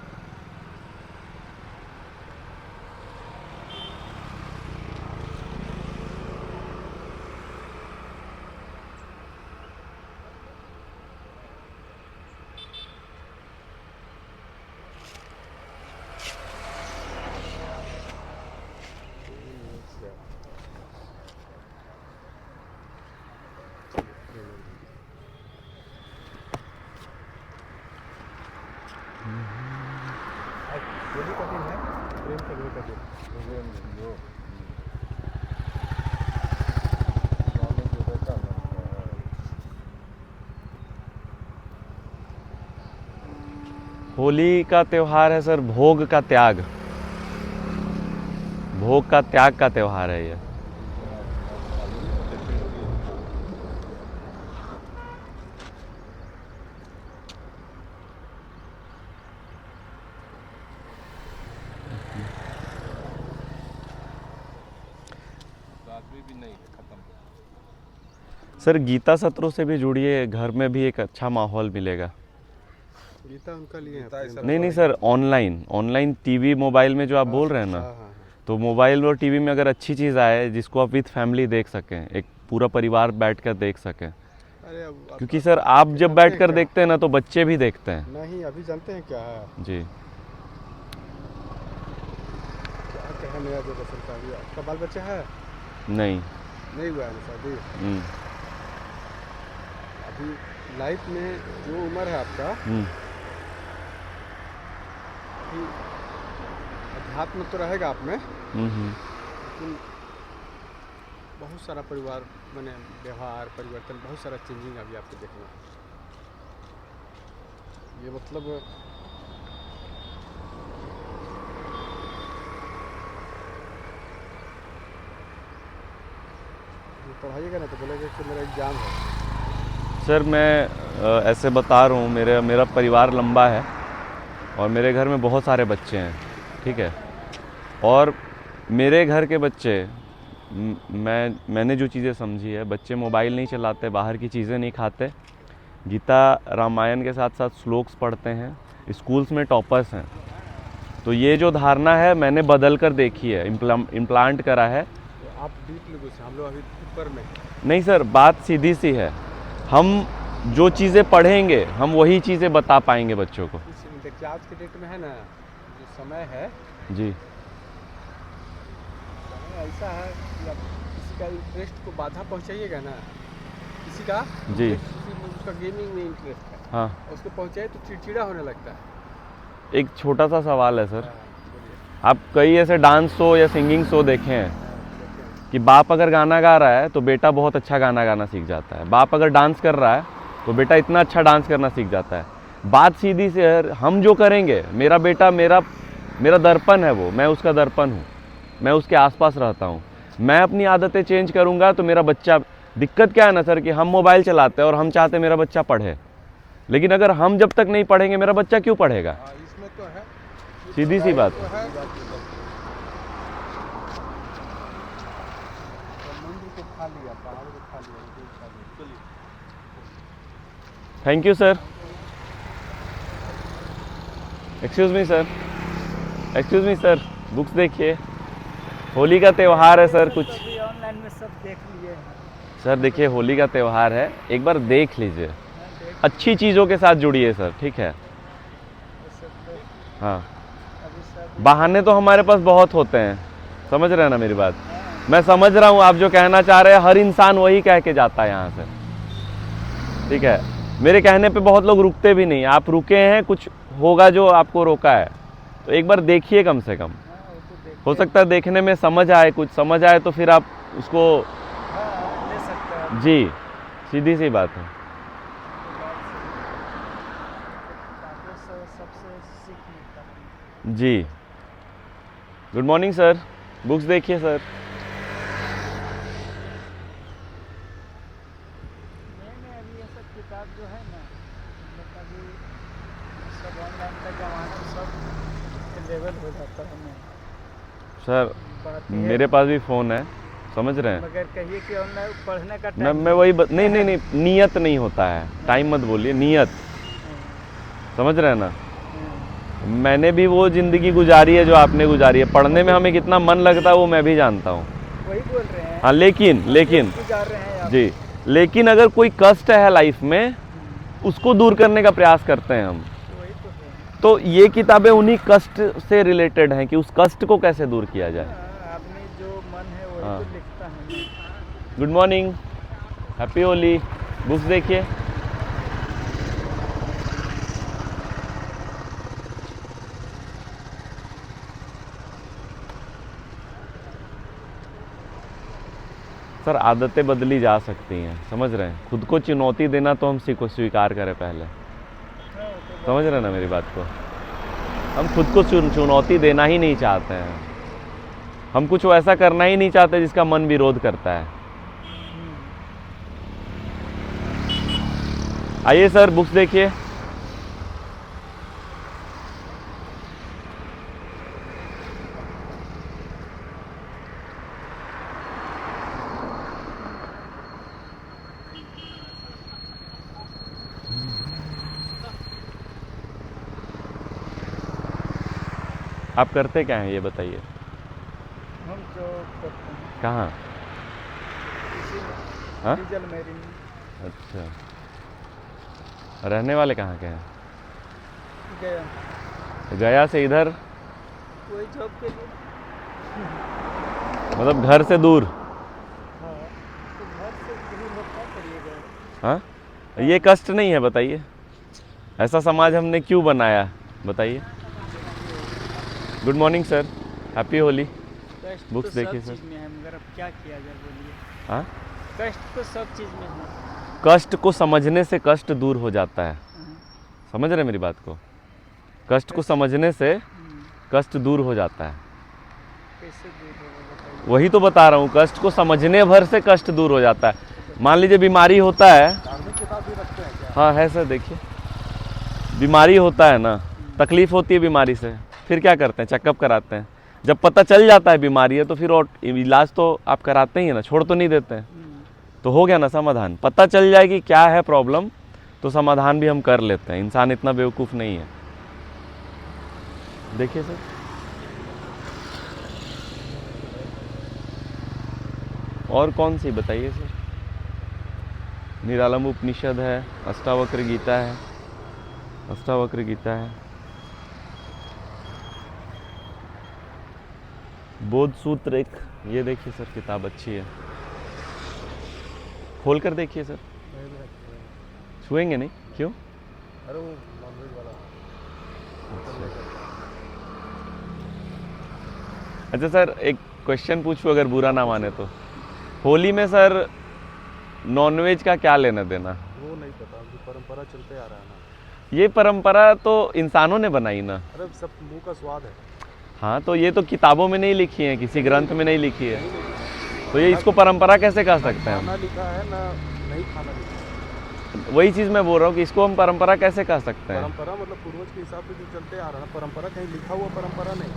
होली का दिन है, प्रेम करने का दिन। होली का त्यौहार है सर भोग का त्याग, भोग का त्याग का त्यौहार है ये। सर गीता सत्रों से भी जुड़िए, घर में भी एक अच्छा माहौल मिलेगा। गीता उनका लिए है। नहीं सर, ऑनलाइन टीवी मोबाइल में जो आप बोल रहे हैं ना, तो मोबाइल और टीवी में अगर अच्छी चीज़ आए जिसको आप विद फैमिली देख सकें, एक पूरा परिवार बैठकर देख सकें। अरे क्योंकि सर आप जब बैठकर देखते हैं ना तो बच्चे भी देखते हैं। नहीं, अभी जानते हैं क्या है जी, क्या है मेरा जो दरअसल का अभी आपका बाल बच्चा है नहीं हुआ है ना शादी। अभी लाइफ में जो उम्र है आपका, कि अध्यात्म तो रहेगा आप में, लेकिन बहुत सारा परिवार मैंने व्यवहार परिवर्तन, बहुत सारा चेंजिंग अभी आपको देखना है। ये मतलब पढ़ाइएगा ना तो बोलेगा कि मेरा एग्ज़ाम है। सर मैं ऐसे बता रहा हूँ, मेरा परिवार लंबा है और मेरे घर में बहुत सारे बच्चे हैं, ठीक है। और मेरे घर के बच्चे, मैंने जो चीज़ें समझी है, बच्चे मोबाइल नहीं चलाते, बाहर की चीज़ें नहीं खाते, गीता रामायण के साथ साथ श्लोक्स पढ़ते हैं, स्कूल्स में टॉपर्स हैं। तो ये जो धारणा है मैंने बदल कर देखी है, इम्प्लांट करा है। आप डीप लोगों से, हम लोग अभी ऊपर में। नहीं सर, बात सीधी सी है, हम जो चीज़ें पढ़ेंगे हम वही चीज़ें बता पाएंगे बच्चों को। देखिए आज के डेट में है ना, जो समय है जी, समय ऐसा है कि आप किसी का इंटरेस्ट को बाधा पहुंचाइएगा ना, किसी का जी, उसका गेमिंग में इंटरेस्ट है, हाँ। उसको पहुंचाए तो चिड़चिड़ा होने लगता है। एक छोटा सा सवाल है सर, आप कई ऐसे डांस शो या सिंगिंग शो देखे हैं कि बाप अगर गाना गा रहा है तो बेटा बहुत अच्छा गाना गाना सीख जाता है, बाप अगर डांस कर रहा है तो बेटा इतना अच्छा डांस करना सीख जाता है। बात सीधी से है, हम जो करेंगे, मेरा बेटा मेरा दर्पण है, वो मैं उसका दर्पण हूँ, मैं उसके आसपास रहता हूँ। मैं अपनी आदतें चेंज करूँगा तो मेरा बच्चा, दिक्कत क्या है ना सर कि हम मोबाइल चलाते हैं और हम चाहते हैं मेरा बच्चा पढ़े, लेकिन अगर हम जब तक नहीं पढ़ेंगे मेरा बच्चा क्यों पढ़ेगा? इसमें तो है, सीधी सी बात। Thank you sir. Excuse me sir, books देखिए, होली का त्यौहार है सर। कुछ ऑनलाइन में सब देख लिए हैं सर, देखिए होली का त्यौहार है, एक बार देख लीजिए, अच्छी चीज़ों के साथ जुड़िए सर, ठीक है। हाँ, बहाने तो हमारे पास बहुत होते हैं, समझ रहे हैं ना मेरी बात? मैं समझ रहा हूँ आप जो कहना चाह रहे हैं, हर इंसान वही कह के जाता है यहाँ से, ठीक है। मेरे कहने पे बहुत लोग रुकते भी नहीं, आप रुके हैं, कुछ होगा जो आपको रोका है, तो एक बार देखिए कम से कम। हो सकता है देखने में समझ आए, कुछ समझ आए तो फिर आप उसको बाद जी, सीधी सी बात है। किताबों से सबसे सीख मिलता है। जी, गुड मॉर्निंग सर, बुक्स देखिए सर। नहीं अभी ये सब किताब जो है ना मतलब अभी सब ऑनलाइन का जमाना सब लेवल हो जाता है ना। सर बात ये है, मेरे पास भी फ़ोन है, समझ रहे हैं। मगर कहिए कि ऑनलाइन पढ़ने का मैं टाइम मैं वही नहीं, नियत नहीं होता है, टाइम मत बोलिए, नियत, समझ रहे हैं ना। मैंने भी वो ज़िंदगी गुजारी है जो आपने गुजारी है। पढ़ने में हमें कितना मन लगता है वो मैं भी जानता हूँ। वही बोल रहे हैं। हाँ, लेकिन गुजार रहे हैं आप। जी, लेकिन अगर कोई कष्ट है लाइफ में, उसको दूर करने का प्रयास करते हैं हम। वही तो है। तो ये किताबें उन्हीं कष्ट से रिलेटेड हैं कि उस कष्ट को कैसे दूर किया जाए। हाँ, आदमी जो मन है वही हाँ। तो लिखता है। Good morning, happy Holi, books देखिए। सर आदतें बदली जा सकती हैं, समझ रहे हैं। खुद को चुनौती देना तो हम स्वीकार करें पहले, समझ रहे हैं ना मेरी बात को। हम खुद को चुनौती देना ही नहीं चाहते हैं। हम कुछ ऐसा करना ही नहीं चाहते जिसका मन विरोध करता है। आइए सर, बुक्स देखिए। आप करते क्या हैं ये बताइए। हम जो करते हैं कहाँ? इसी में हाँ? डीजल मेरी में अच्छा, रहने वाले कहाँ के हैं? गया गया से इधर, वही जॉब के लिए। मतलब घर से दूर। हाँ तो घर से दूर होता करिएगा। हाँ, ये कष्ट नहीं है बताइए। ऐसा समाज हमने क्यों बनाया बताइए। Good morning sir, happy Holi, कष्ट बुक्स तो देखिए सब सर। चीज़ में है मगर अब क्या किया जाए बोलिए। हाँ, कष्ट तो सब चीज़ में है। कष्ट को समझने से कष्ट दूर हो जाता है, समझ रहे मेरी बात को। कष्ट को समझने से कष्ट दूर हो जाता है। कैसे दूर होगा बताइए। वही तो बता रहा हूँ, कष्ट को समझने भर से कष्ट दूर हो जाता है। मान लीजिए बीमारी होता है। धार्मिक किताब भी रखते हैं क्या? हाँ है सर, देखिए बीमारी होता है ना, तकलीफ होती है बीमारी से, फिर क्या करते हैं, चेकअप कराते हैं। जब पता चल जाता है बीमारी है तो फिर और इलाज तो आप कराते ही हैं ना, छोड़ तो नहीं देते हैं। तो हो गया ना समाधान। पता चल जाए कि क्या है प्रॉब्लम तो समाधान भी हम कर लेते हैं। इंसान इतना बेवकूफ़ नहीं है। देखिए सर, और कौन सी बताइए सर। निरालंब उपनिषद है, अष्टावक्र गीता है, अष्टावक्र गीता है, बोध सूत्र एक, ये देखिए सर किताब अच्छी है, खोल कर देखिए सर। छुएंगे नहीं, क्यों? अरे वो नॉनवेज वाला। अच्छा सर, एक क्वेश्चन पूछूं अगर बुरा ना माने तो। होली में सर नॉनवेज का क्या लेना देना? वो नहीं पता, जो परंपरा चलते आ रहा है ना। ये परंपरा तो इंसानों ने बनाई ना। अरे सब मुंह का स्वाद है। हाँ, तो ये तो किताबों में नहीं लिखी है, किसी ग्रंथ में नहीं लिखी है, तो ये इसको परंपरा कैसे कह सकते हैं खाना हम? लिखा है ना, नहीं खाना लिखा है। वही चीज़ मैं बोल रहा हूँ कि इसको हम परंपरा कैसे कह सकते हैं? परंपरा मतलब पूर्वज के हिसाब से जो चलते आ रहा है ना, परंपरा कहीं लिखा हुआ परंपरा नहीं,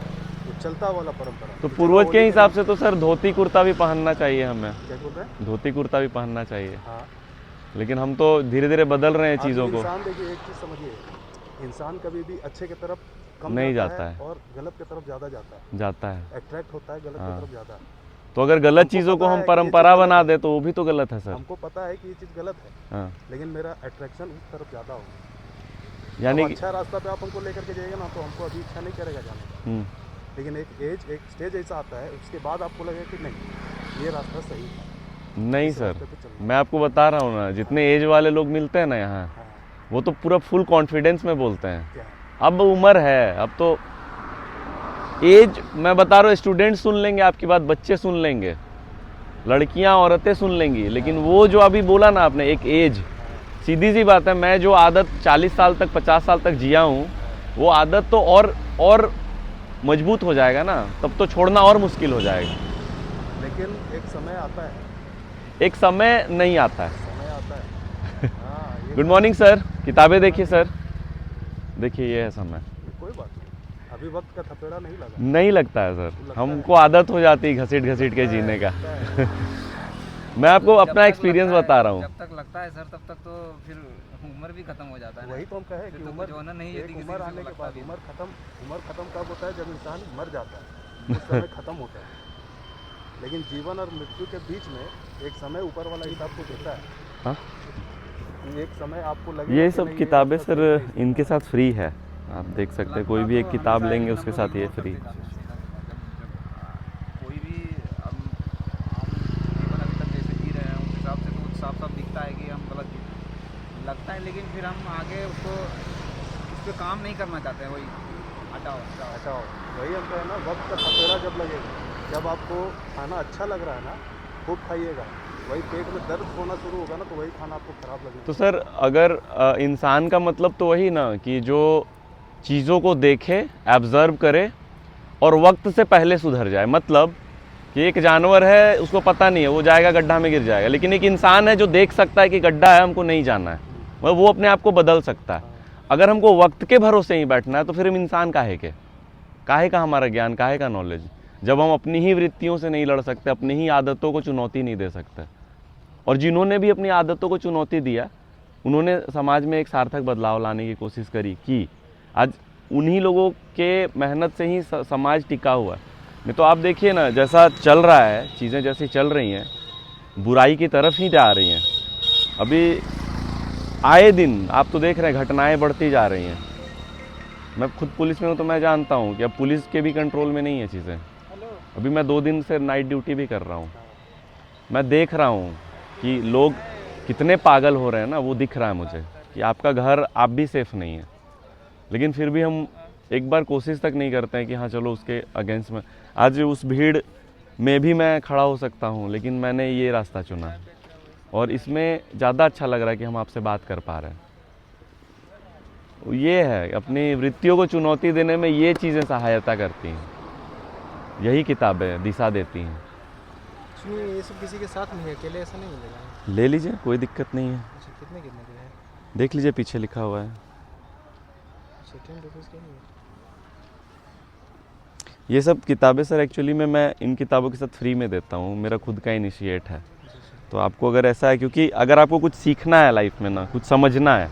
वो चलता वाला परंपरा। तो पूर्वज के हिसाब से तो सर धोती कुर्ता भी पहनना चाहिए हमें, क्या बोल रहे हैं? धोती कुर्ता भी पहनना चाहिए। हाँ, लेकिन हम तो धीरे धीरे बदल रहे हैं आज चीज़ों को। इंसान देखिए, एक चीज़ समझिए, इंसान कभी भी अच्छे की तरफ कम नहीं जाता जाता है। और गलत की तरफ ज़्यादा जाता है, अट्रैक्ट होता है गलत की तरफ ज़्यादा। तो अगर गलत हमको चीज़ों को पता हम है कि ये परंपरा चीज़ बना गलत दे तो वो भी तो गलत है सर। हमको पता है कि ये चीज़ गलत है, हाँ, लेकिन मेरा अट्रैक्शन उस तरफ ज़्यादा होगा। यानी अब कि अच्छा रास्ता पे आप हमको लेकर के जाइएगा ना, तो हमको अभी इच्छा नहीं करेगा जाने का। लेकिन एक स्टेज ऐसा आता है, उसके बाद आपको लगेगा कि नहीं, ये रास्ता सही है। नहीं इस सर, रास्ते पे चलना। मैं आपको बता रहा हूँ ना, जितने एज वाले लोग मिलते हैं ना यहाँ, हाँ, वो तो पूरा फुल कॉन्फिडेंस में बोलते हैं। क्या है? अब उम्र है, अब तो एज, मैं बता रहा हूँ, स्टूडेंट सुन लेंगे आपकी बात, बच्चे सुन लेंगे। लड़कियां औरतें सुन लेंगी, लेकिन वो जो अभी बोला ना आपने एक एज, सीधी सी बात है, मैं जो आदत 40 साल तक 50 साल तक जिया हूँ वो आदत तो और मजबूत हो जाएगा ना, तब तो छोड़ना और मुश्किल हो जाएगा। लेकिन एक समय आता है, एक समय नहीं आता है। समय आता है। हाँ, ये गुड मॉर्निंग सर, किताबें देखिए सर, देखिए ये है समय। कोई बात नहीं, अभी वक्त का थपेड़ा नहीं लगा। नहीं लगता है सर, हमको आदत हो जाती है घसीट घसीट के जीने का। मैं आपको अपना एक्सपीरियंस बता रहा हूँ। जब तक लगता है सर तब तक तो फिर उम्र भी खत्म हो जाता है ना। वही तो हम कहे कि फिर तो उम्र कुछ होना नहीं है, एक किसी उम्र किसी को आने के लगता बाद भी है। उम्र खत्म कब होता है? जब इंसान मर जाता है, उस समय खत्म होता है। लेकिन जीवन और मृत्यु के बीच में एक समय ऊपर वाला हिसाब को देता है। हाँ? कि एक समय आपको लगे ये सब किताबें सर इनके साथ फ्री है, आप देख सकते हैं, कोई भी एक किताब लेंगे उसके साथ ये फ्री। कोई भी हम जीवन अभी तक जैसे जी रहे हैं उस हिसाब से तो साफ साफ दिखता है कि हम गलत लगता है, लेकिन फिर हम आगे उसको उस पर काम नहीं करना चाहते हैं, वही हटाओ। वही हम कहें ना, वक्त का थपेड़ा जब लगेगा, जब आपको खाना अच्छा लग रहा है ना, खूब खाइएगा, वही पेट में दर्द होना शुरू होगा ना, तो वही खाना आपको खराब लगेगा। तो सर अगर इंसान का मतलब तो वही ना कि जो चीज़ों को देखे, ऑब्जर्व करे और वक्त से पहले सुधर जाए। मतलब कि एक जानवर है, उसको पता नहीं है, वो जाएगा गड्ढा में गिर जाएगा, लेकिन एक इंसान है जो देख सकता है कि गड्ढा है, हमको नहीं जाना है, मतलब वो अपने आप को बदल सकता है। अगर हमको वक्त के भरोसे ही बैठना है तो फिर हम इंसान काहे का हमारा ज्ञान, काहे का नॉलेज, जब हम अपनी ही वृत्तियों से नहीं लड़ सकते, अपनी ही आदतों को चुनौती नहीं दे सकते। और जिन्होंने भी अपनी आदतों को चुनौती दिया, उन्होंने समाज में एक सार्थक बदलाव लाने की कोशिश करी कि आज उन्हीं लोगों के मेहनत से ही समाज टिका हुआ है। नहीं तो आप देखिए ना, जैसा चल रहा है, चीज़ें जैसी चल रही हैं, बुराई की तरफ ही जा रही हैं। अभी आए दिन आप तो देख रहे हैं घटनाएं बढ़ती जा रही हैं। मैं खुद पुलिस में हूँ तो मैं जानता हूँ कि अब पुलिस के भी कंट्रोल में नहीं है चीज़ें। अभी मैं 2 दिन से नाइट ड्यूटी भी कर रहा हूँ, मैं देख रहा हूँ कि लोग कितने पागल हो रहे हैं ना, वो दिख रहा है मुझे कि आपका घर आप भी सेफ़ नहीं है। लेकिन फिर भी हम एक बार कोशिश तक नहीं करते हैं कि हाँ चलो उसके अगेंस्ट में, आज उस भीड़ में भी मैं खड़ा हो सकता हूँ, लेकिन मैंने ये रास्ता चुना और इसमें ज़्यादा अच्छा लग रहा है कि हम आपसे बात कर पा रहे हैं। ये है, अपनी वृत्तियों को चुनौती देने में ये चीज़ें सहायता करती हैं, यही किताबें दिशा देती हैं। सुनिए, ये सब किसी के साथ नहीं है, अकेले ऐसा नहीं मिलेगा। ले लीजिए, कोई दिक्कत नहीं है। कितने के है? देख लीजिए, पीछे लिखा हुआ है। 10 रुपीज़ के नहीं है। ये सब किताबें सर एक्चुअली में मैं इन किताबों के साथ फ्री में देता हूँ, मेरा खुद का इनिशिएट है। तो आपको अगर ऐसा है, क्योंकि अगर आपको कुछ सीखना है लाइफ में ना, कुछ समझना है,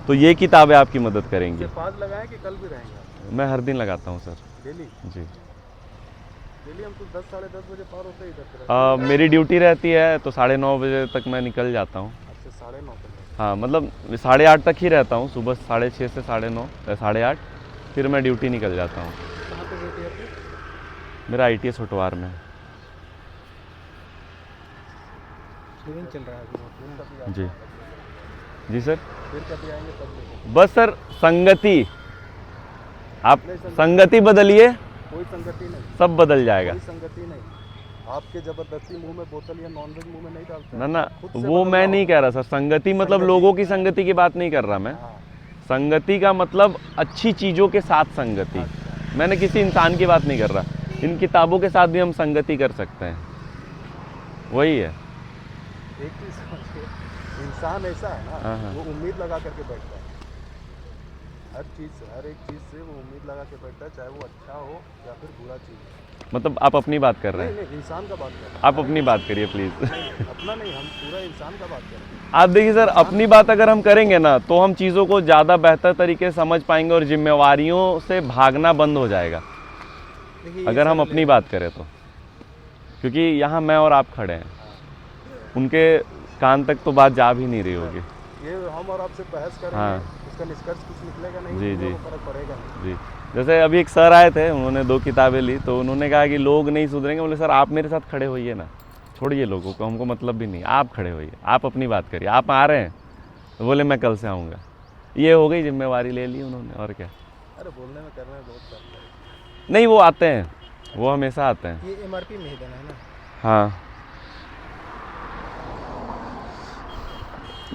तो ये किताबें आपकी मदद करेंगी। 5 लगाएं कि कल भी रहेंगे? मैं हर दिन लगाता हूँ सर। डेली? जी। डेली हम तो 10 साढ़े 10 बजे पार होते ही इधर। मेरी ड्यूटी रहती है तो 9:30 बजे तक मैं निकल जाता हूँ। अच्छा, 9:30 तक? हाँ, मतलब 8:30 तक ही रहता हूँ, सुबह 6:30 से 9:30 8:30, फिर मैं ड्यूटी निकल जाता हूँ। कहाँ पे ड्यूटी है आपकी? मेरा ITS होटवार में। लिविंग चल रहा है अभी? जी जी सर। फिर कभी आएंगे तब लेंगे। बस सर, संगति, आप संगति बदलिए, कोई संगति नहीं, सब बदल जाएगा। कोई संगति नहीं। आपके जबरदस्ती मुंह में बोतल या नॉनवेज मुंह में नहीं डालते। ना ना, वो मैं नहीं कह रहा सर। संगति मतलब लोगों की संगति की बात नहीं कर रहा मैं। संगति का मतलब अच्छी चीज़ों के साथ संगति। मैंने किसी इंसान की बात नहीं कर रहा। इन किताबों के साथ भी हम संगति कर सकते हैं, वही है। एक चीज समझिए, इंसान ऐसा है ना, वो उम्मीद लगा करके बैठता है। हर चीज़ से, हर एक चीज़ से वो उम्मीद लगा के बैठता है, चाहे वो अच्छा हो या फिर बुरा चीज़। मतलब आप अपनी बात कर रहे हैं? नहीं, इंसान का बात कर रहे हैं। आप अपनी बात करिए प्लीज़। अपना नहीं, हम पूरा इंसान का बात कर रहे हैं। आप देखिए सर, अपनी बात अगर हम करेंगे ना तो हम चीज़ों को ज़्यादा बेहतर तरीके से समझ पाएंगे और जिम्मेवारियों से भागना बंद हो जाएगा अगर हम अपनी बात करें तो। क्योंकि यहाँ मैं और आप खड़े हैं, उनके कान तक तो बात जा भी नहीं रही होगी। ये हम और आपसे बहस करेंगे, हाँ। उसका निष्कर्ष कुछ निकलेगा नहीं, जी जी फर्क पड़ेगा नहीं। जी। जैसे अभी एक सर आए थे, उन्होंने 2 किताबें ली, तो उन्होंने कहा कि लोग नहीं सुधरेंगे। बोले सर आप मेरे साथ खड़े होइए ना, छोड़िए लोगों को, हमको मतलब भी नहीं, आप खड़े होइए, आप अपनी बात करिए। आप आ रहे हैं तो बोले मैं कल से आऊँगा। ये हो गई, जिम्मेवारी ले ली उन्होंने, और क्या। अरे बोलने में करने में बहुत फर्क है। नहीं, वो आते हैं, वो हमेशा आते हैं। ये MRP में ही देना है ना? हाँ,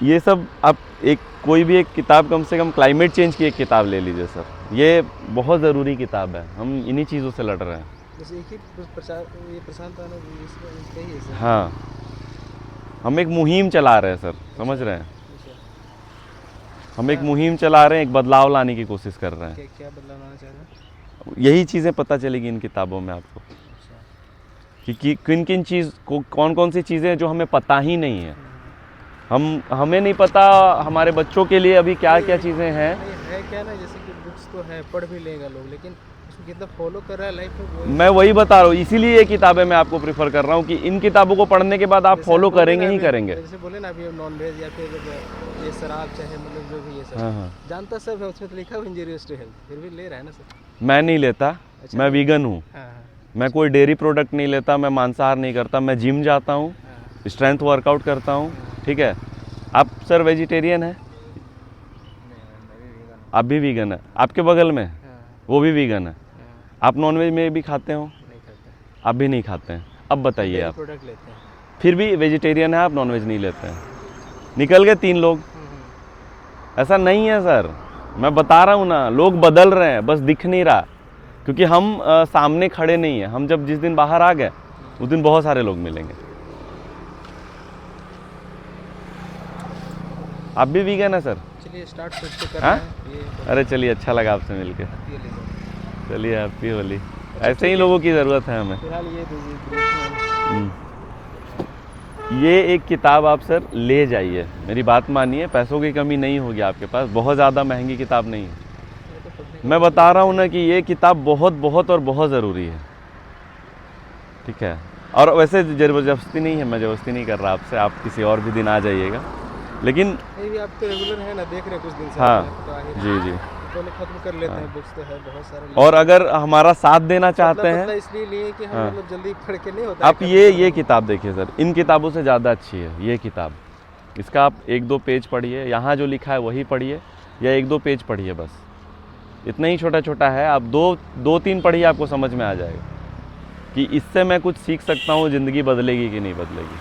ये सब आप एक कोई भी एक किताब, कम से कम क्लाइमेट चेंज की एक किताब ले लीजिए सर, ये बहुत ज़रूरी किताब है। हम इन्हीं चीज़ों से लड़ रहे हैं। जैसे एक ही प्रचार, ये प्रशांत आना इसका ही है सर। हाँ, हम एक मुहिम चला रहे हैं सर, समझ रहे हैं? हम एक मुहिम चला रहे हैं, एक बदलाव लाने की कोशिश कर रहे हैं। क्या बदलाव लाना चाह रहे हैं? यही चीज़ें पता चलेगी इन किताबों में आपको कि किन किन चीज़ को, कौन कौन सी चीज़ें जो हमें पता ही नहीं है। हमें नहीं पता हमारे बच्चों के लिए अभी क्या क्या चीज़ें हैं। है क्या ना, जैसे कि बुक्स तो है, पढ़ भी लेगा लोग, लेकिन उसको कितना फॉलो कर रहा है लाइफ में, मैं वही बता रहा हूँ। इसीलिए ये किताबें मैं आपको प्रेफर कर रहा हूँ कि इन किताबों को पढ़ने के बाद आप फॉलो करेंगे ही करेंगे। जैसे बोले ना अभी नॉन वेज या फिर ये शराब चाहे मतलब जो भी ये सब, हाँ, जानता सब है, उसमें तो लिखा हुआ इंजरियस टू हेल्थ, फिर भी ले रहा है ना सर। मैं नहीं लेता, मैं वीगन हूँ। हाँ, मैं कोई डेयरी प्रोडक्ट नहीं लेता, मैं मांसाहार नहीं करता, मैं जिम जाता हूँ, स्ट्रेंथ वर्कआउट करता हूँ, ठीक है। आप सर वेजिटेरियन है? आप भी वीगन है? आपके बगल में वो भी वीगन है? आप नॉनवेज में भी खाते हो? नहीं खाते। आप भी नहीं खाते हैं? अब बताइए आप, प्रोडक्ट लेते हैं फिर भी वेजिटेरियन है आप, नॉनवेज नहीं लेते हैं। निकल गए 3 लोग। ऐसा नहीं है सर, मैं बता रहा हूँ ना, लोग बदल रहे हैं, बस दिख नहीं रहा, क्योंकि हम सामने खड़े नहीं हैं। हम जब जिस दिन बाहर आ गए उस दिन बहुत सारे लोग मिलेंगे। आप भी वीगन है सर? चलिए स्टार्ट फिर से कर हाँ? रहे हैं ये। अरे चलिए, अच्छा लगा आपसे मिलके। ये ले लो। चलिए, हैप्पी होली। ऐसे ही लोगों की ज़रूरत है हमें। फिलहाल ये दीजिए। ये एक किताब आप सर ले जाइए, मेरी बात मानिए, पैसों की कमी नहीं होगी आपके पास, बहुत ज़्यादा महंगी किताब नहीं है। मैं बता रहा हूँ ना कि ये किताब बहुत बहुत और बहुत ज़रूरी है, ठीक है। और वैसे ज़बरदस्ती नहीं है, मैं ज़बरदस्ती नहीं कर रहा आपसे, आप किसी और भी दिन आ जाइएगा, लेकिन नहीं भी आप तो रेगुलर है ना, देख रहे हैं कुछ दिन से। हाँ, तो आ ही रहे जी हैं। जी। पहले खत्म कर लेते हैं, बुक्स तो है बहुत सारे। और अगर हमारा साथ देना चाहते हैं, इसलिए लिए कि हम हाँ, मतलब जल्दी पढ़ के नहीं होता। आप ये किताब देखिए सर, इन किताबों से ज़्यादा अच्छी है ये किताब। इसका आप 1-2 पेज पढ़िए, यहाँ जो लिखा है वही पढ़िए, या 1-2 पेज पढ़िए बस, इतना ही छोटा छोटा है। आप 2-3 पढ़िए, आपको समझ में आ जाएगा कि इससे मैं कुछ सीख सकता हूँ, ज़िंदगी बदलेगी कि नहीं बदलेगी।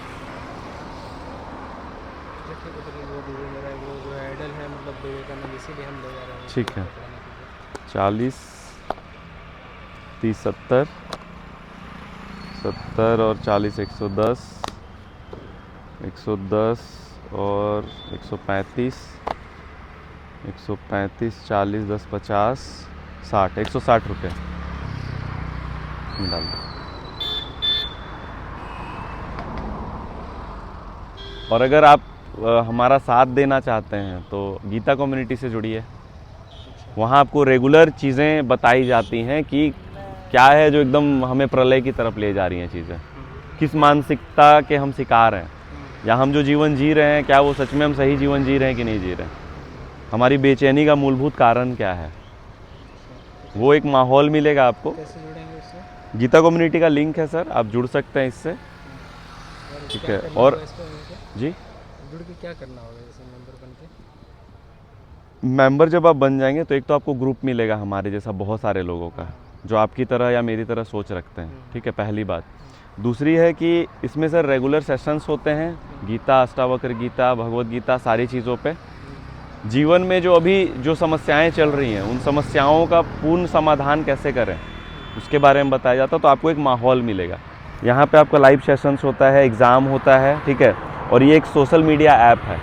जो आइडल है मतलब विवेकानंद, इसीलिए हम ले जा रहे हैं। ठीक है। 40, 30, 70 और 40 110, 110 और 135, 135, 40, 10, 50, 60, 160 रुपये डाल दो। और अगर आप हमारा साथ देना चाहते हैं तो गीता कम्युनिटी से जुड़िए। वहाँ आपको रेगुलर चीज़ें बताई जाती हैं कि क्या है जो एकदम हमें प्रलय की तरफ ले जा रही हैं चीज़ें, किस मानसिकता के हम शिकार हैं, या हम जो जीवन जी रहे हैं क्या वो सच में हम सही जीवन जी रहे हैं कि नहीं जी रहे हैं, हमारी बेचैनी का मूलभूत कारण क्या है। वो एक माहौल मिलेगा आपको। कैसे जुड़ेंगे इससे? गीता कम्युनिटी का लिंक है सर, आप जुड़ सकते हैं इससे, ठीक है। और जी, जुड़ के क्या करना होगा जैसे मेंबर बन के? मेंबर जब आप बन जाएंगे तो एक तो आपको ग्रुप मिलेगा हमारे जैसा बहुत सारे लोगों का जो आपकी तरह या मेरी तरह सोच रखते हैं, ठीक है, पहली बात। दूसरी है कि इसमें सर रेगुलर सेशंस होते हैं, गीता, अष्टावक्र गीता, भगवत गीता, सारी चीज़ों पे। जीवन में जो अभी जो समस्याएं चल रही हैं उन समस्याओं का पूर्ण समाधान कैसे करें उसके बारे में बताया जाता है। तो आपको एक माहौल मिलेगा। यहाँ पे आपका लाइव सेशंस होता है, एग्ज़ाम होता है, ठीक है। और ये एक सोशल मीडिया ऐप है,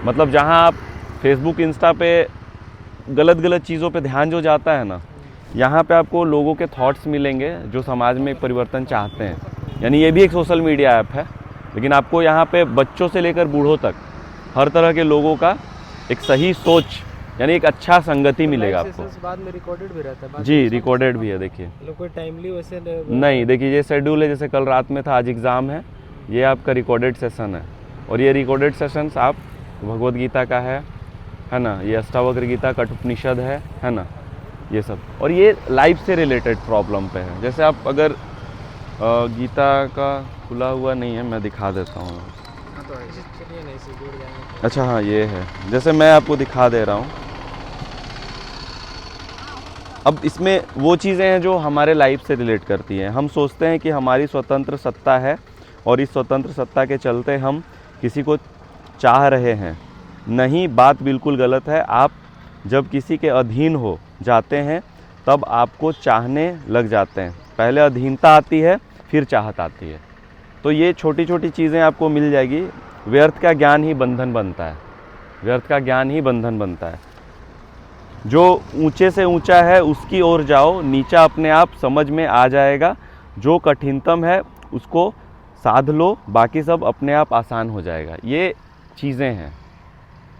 मतलब जहाँ आप फेसबुक, इंस्टा पे गलत चीज़ों पे ध्यान जो जाता है ना, यहाँ पे आपको लोगों के थॉट्स मिलेंगे जो समाज में परिवर्तन चाहते हैं। यानी ये भी एक सोशल मीडिया ऐप है, लेकिन आपको यहाँ पे बच्चों से लेकर बूढ़ों तक हर तरह के लोगों का एक सही सोच, यानी एक अच्छा संगति मिलेगा आपको। बाद में रिकॉर्डेड भी रहता है? जी, रिकॉर्डेड भी है। देखिए मतलब कोई टाइमली वैसे नहीं, देखिए ये शेड्यूल है, जैसे कल रात में था, आज एग्ज़ाम है, ये आपका रिकॉर्डेड सेशन है। और ये रिकॉर्डेड सेशंस आप भगवत गीता का है ना, ये अष्टावक्र गीता, कठोपनिषद है ना, ये सब। और ये लाइफ से रिलेटेड प्रॉब्लम पे है। जैसे आप अगर गीता का खुला हुआ नहीं है, मैं दिखा देता हूँ। अच्छा हाँ, ये है, जैसे मैं आपको दिखा दे रहा हूँ। अब इसमें वो चीज़ें हैं जो हमारे लाइफ से रिलेट करती हैं। हम सोचते हैं कि हमारी स्वतंत्र सत्ता है और इस स्वतंत्र सत्ता के चलते हम किसी को चाह रहे हैं, नहीं, बात बिल्कुल गलत है। आप जब किसी के अधीन हो जाते हैं तब आपको चाहने लग जाते हैं। पहले अधीनता आती है, फिर चाहत आती है। तो ये छोटी छोटी चीज़ें आपको मिल जाएगी। व्यर्थ का ज्ञान ही बंधन बनता है, व्यर्थ का ज्ञान ही बंधन बनता है। जो ऊंचे से ऊंचा है उसकी ओर जाओ, नीचा अपने आप समझ में आ जाएगा। जो कठिनतम है उसको साध लो, बाकी सब अपने आप आसान हो जाएगा। ये चीज़ें हैं,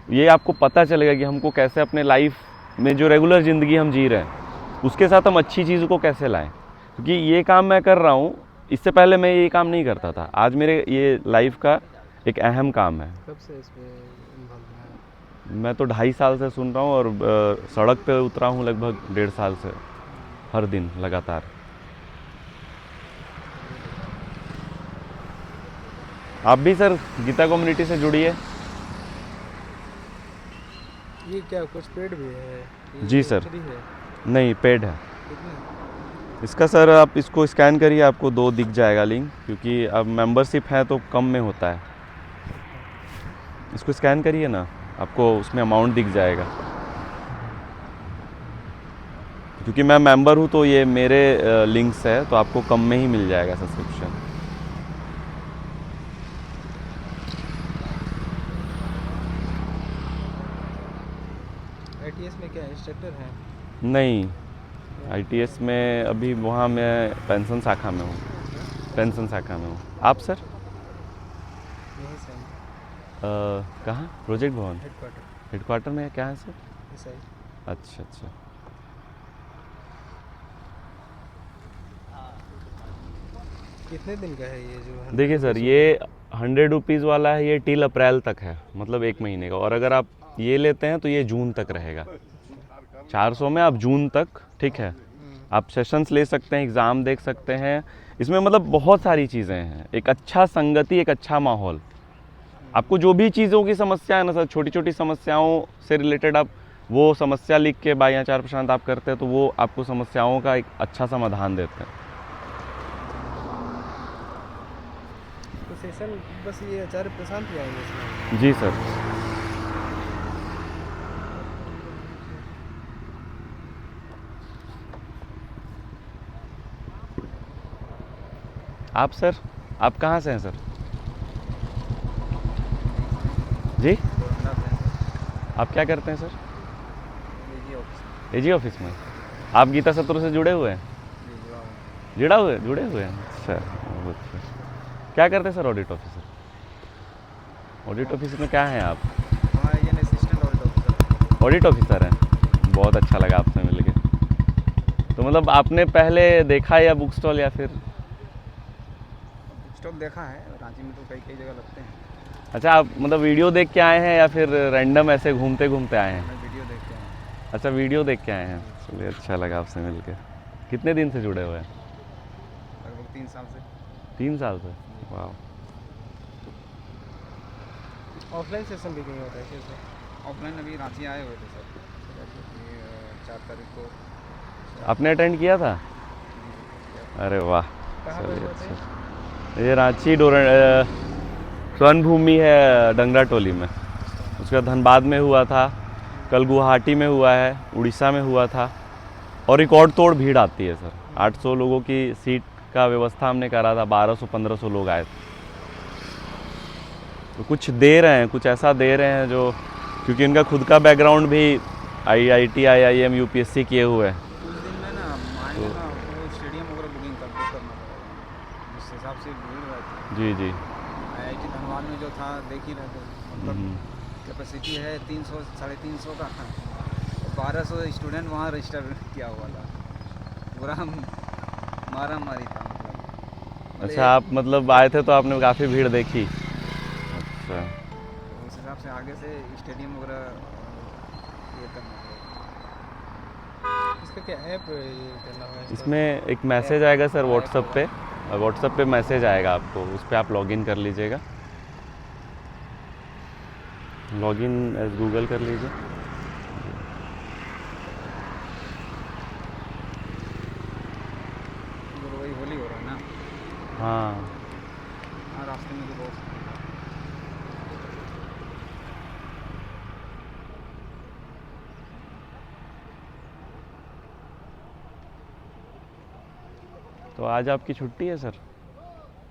ये आपको पता चलेगा कि हमको कैसे अपने लाइफ में जो रेगुलर ज़िंदगी हम जी रहे हैं उसके साथ हम अच्छी चीज़ों को कैसे लाएं। क्योंकि ये काम मैं कर रहा हूँ, इससे पहले मैं ये काम नहीं करता था। आज मेरे ये लाइफ का एक अहम काम है। कब से इसमें इन्वॉल्व हैं? मैं तो 2.5 साल से सुन रहा हूँ और सड़क पे उतरा हूँ लगभग 1.5 साल से, हर दिन लगातार। आप भी सर गीता कम्युनिटी से जुड़िए। ये क्या कुछ पेड भी है? ये जी सर। फ्री है? नहीं, पेड है कितना? इसका सर। आप इसको स्कैन करिए, आपको 2 दिख जाएगा लिंक, क्योंकि अब मेंबरशिप है तो कम में होता है। इसको स्कैन करिए ना, आपको उसमें अमाउंट दिख जाएगा। क्योंकि मैं मेंबर हूँ तो ये मेरे लिंक्स है, तो आपको कम में ही मिल जाएगा सब्सक्रिप्शन। ITS में क्या इंस्ट्रक्टर हैं? नहीं, ITS में अभी वहाँ मैं पेंशन शाखा में हूँ, पेंशन शाखा में हूँ। आप सर? यहीं से हैं, कहाँ? प्रोजेक्ट भवन हेडक्वार्टर हेडक्वार्टर में क्या है सर? इस साइड। अच्छा अच्छा। कितने दिन का है ये जो? देखिए सर, ये 100 रुपीज़ वाला है, ये टिल अप्रैल तक है, मतलब 1 महीने का। और अगर आप ये लेते हैं तो ये जून तक रहेगा। 400 में आप जून तक, ठीक है, आप सेशंस ले सकते हैं, एग्ज़ाम देख सकते हैं। इसमें मतलब बहुत सारी चीज़ें हैं, एक अच्छा संगति, एक अच्छा माहौल। आपको जो भी चीज़ों की समस्या है ना सर, छोटी छोटी समस्याओं से रिलेटेड आप वो समस्या लिख के बाई आचार्य प्रशांत आप करते हैं तो वो आपको समस्याओं का एक अच्छा समाधान देते हैं। तो सेशन बस ये आचार्य प्रशांत ही आएंगे इसमें? जी सर। आप सर, आप कहाँ से हैं सर? जी, आप क्या करते हैं सर? AG ऑफिस में। आप गीता सत्रों से जुड़े हुए हैं? जुड़े हुए हैं। अच्छा, बहुत अच्छा। क्या करते हैं sir audit officer? Audit officer में क्या हैं आप? ऑडिट ऑफिसर हैं। बहुत अच्छा लगा आपसे मिलके। तो मतलब आपने पहले देखा या बुक स्टॉल या फिर? स्टॉक देखा है, रांची में तो कई कई जगह लगते हैं। अच्छा, आप मतलब वीडियो देख के आए हैं या फिर रैंडम ऐसे घूमते घूमते आए हैं? मैं वीडियो देख के आया। अच्छा, वीडियो देख के आए हैं। चलिए, अच्छा लगा आपसे मिलके। कितने दिन से जुड़े हुए हैं? लगभग 3 साल से। 3 साल से? वाह। ऑफलाइन सेशन भी कहीं होता है कैसे? ऑफलाइन अभी रांची आए हुए थे सर, ये 4 तारीख को। आपने अटेंड किया था? अरे वाह, कहाँ पे चलिए होते हैं? अच्छा। ये रांची स्वर्ण भूमि है डंगरा टोली में, उसका धनबाद में हुआ था, कल गुवाहाटी में हुआ है, उड़ीसा में हुआ था। और रिकॉर्ड तोड़ भीड़ आती है सर। 800 लोगों की सीट का व्यवस्था हमने करा था, 1200-1500 लोग आए थे। तो कुछ दे रहे हैं, कुछ ऐसा दे रहे हैं जो, क्योंकि इनका खुद का बैकग्राउंड भी IIT IIM UPSC किए हुए हैं। उस दिन में ना मानेंगे ना, वो स्टेडियम वगैरह बुकिंग करना पड़ेगा, जिस हिसाब से भीड़ रहती है। जी जी। IIT धनबाद में जो था देख ही रहे थे, मतलब कैपेसिटी है 300-350 का, 1200 स्टूडेंट वहाँ रजिस्टर किया हुआ था। पूरा मारा मारी था मतलब। अच्छा, आप मतलब आए थे तो आपने काफ़ी भीड़ देखी? अच्छा, उस हिसाब से आगे से स्टेडियम वगैरह ये करना पड़ेगा। इसका क्या ऐप ये करना है? इसमें एक मैसेज आएगा सर व्हाट्सएप पे, व्हाट्सएप पे मैसेज आएगा आपको, उस पर आप लॉगिन कर लीजिएगा। लॉगिन एज गूगल कर लीजिए। वही होली हो रहा है ना? हाँ, हाँ, रास्ते में तो बहुत तो आज आपकी छुट्टी है सर?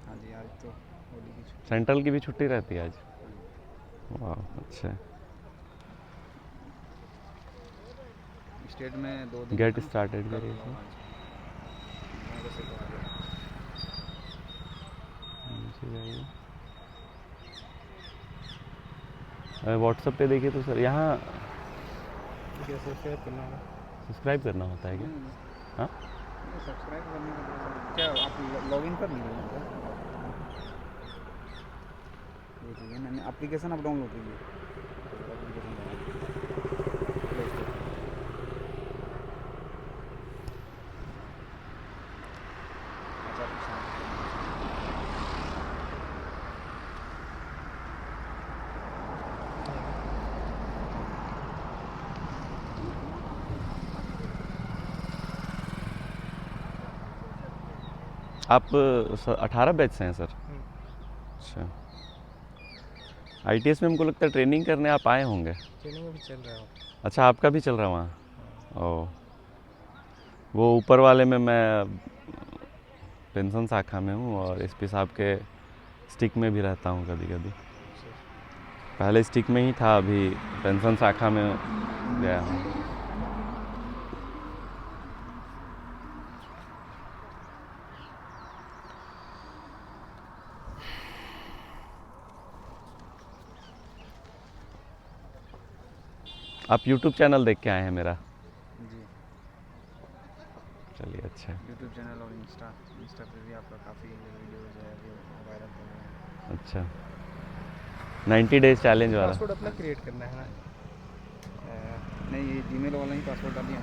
हाँ जी, आज तो होली की छुट्टी। सेंट्रल की भी छुट्टी रहती है आज? वाह, अच्छा है। स्टेट में 2 दिन गेट स्टार्टेड करिए सर। व्हाट्सएप पे देखिए तो सर यहाँ सब्सक्राइब करना होता है क्या? हाँ, सब्सक्राइब करने का क्या आप लॉगिन कर लीजिए। ये चीज़ मैंने एप्लीकेशन आप डाउनलोड कीजिए। आप 18 बैच से हैं सर? अच्छा, ITS में हमको लगता है ट्रेनिंग करने आप आए होंगे। ट्रेनिंग अभी चल रहा है। अच्छा, आपका भी चल रहा है वहाँ? ओह, वो ऊपर वाले में मैं पेंशन शाखा में हूँ और SP साहब के स्टिक में भी रहता हूँ कभी कभी। पहले स्टिक में ही था, अभी पेंशन शाखा में गया हूँ। आप YouTube चैनल देख के आए हैं मेरा? जी, चलिए, अच्छा है। यूट्यूब चैनल और इंस्टा पे भी आपका काफ़ी वीडियोज़ है जो वायरल कर रहे हैं। अच्छा, 90 डेज चैलेंज वाला? पासवर्ड अपना क्रिएट करना है ना? नहीं, ये जीमेल वाला ही पासवर्ड डालिए ना।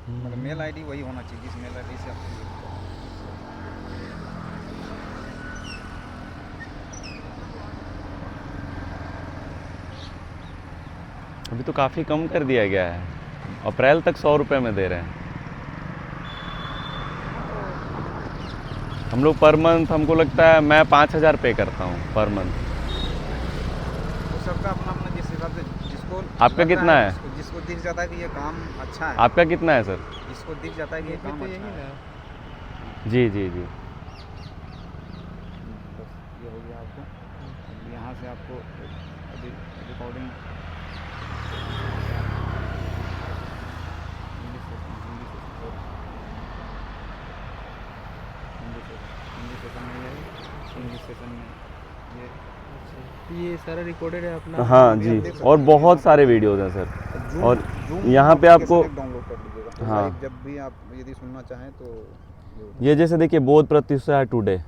मतलब मेल आईडी वही होना चाहिए जिस मेल आईडी से आपको अभी तो काफ़ी कम कर दिया गया है, अप्रैल तक 100 रुपये में दे रहे हैं हम लोग पर मंथ। हमको लगता है मैं 5000 पे करता हूँ पर मंथ। तो सबका अपना अपना जिस हिसाब से जिसको आपका लगता कितना है? जिसको दिख जाता है कि ये काम अच्छा है। आपका कितना है सर? जिसको दिख जाता है कि ये काम तो अच्छा यही है। ना। जी जी जी। बस ये हो गया आपको। अब यहाँ से आपको अभी रिकॉर्डिंग हिंदी सेशन में है, इंग्लिश सेशन में ये सारा रिकॉर्डेड है अपना? हाँ जी, और बहुत सारे वीडियोज़ हैं सर। और यहाँ पे आपको डाउनलोड कर लीजिएगा। तो हाँ। लाइव जब भी आप यदि सुनना चाहें तो ये जैसे देखिए बोध प्रत्युषा है टुडे। ये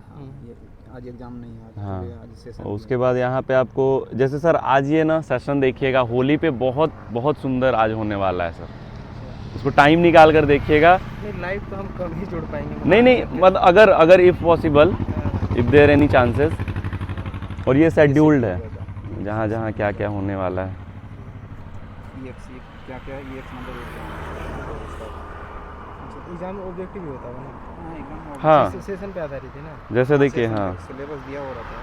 आज एग्जाम नहीं है, हाँ, आज सेशन और उसके बाद यहाँ पे आपको जैसे सर आज ये ना सेशन देखिएगा, होली पे बहुत बहुत सुंदर आज होने वाला है सर। उसको टाइम निकाल कर देखिएगा। नहीं, लाइव तो हम कम ही जोड़ पाएंगे। नहीं नहीं, मतलब अगर if possible, if there any chances. और ये शेड्यूल्ड है जहाँ जहाँ क्या क्या होने वाला है। क्या क्या नंबर एग्जाम ऑब्जेक्टिव भी होता है ना? हाँ, सेशन पे आधारित है ना? जैसे देखिए, हाँ सिलेबस दिया हो रहा था।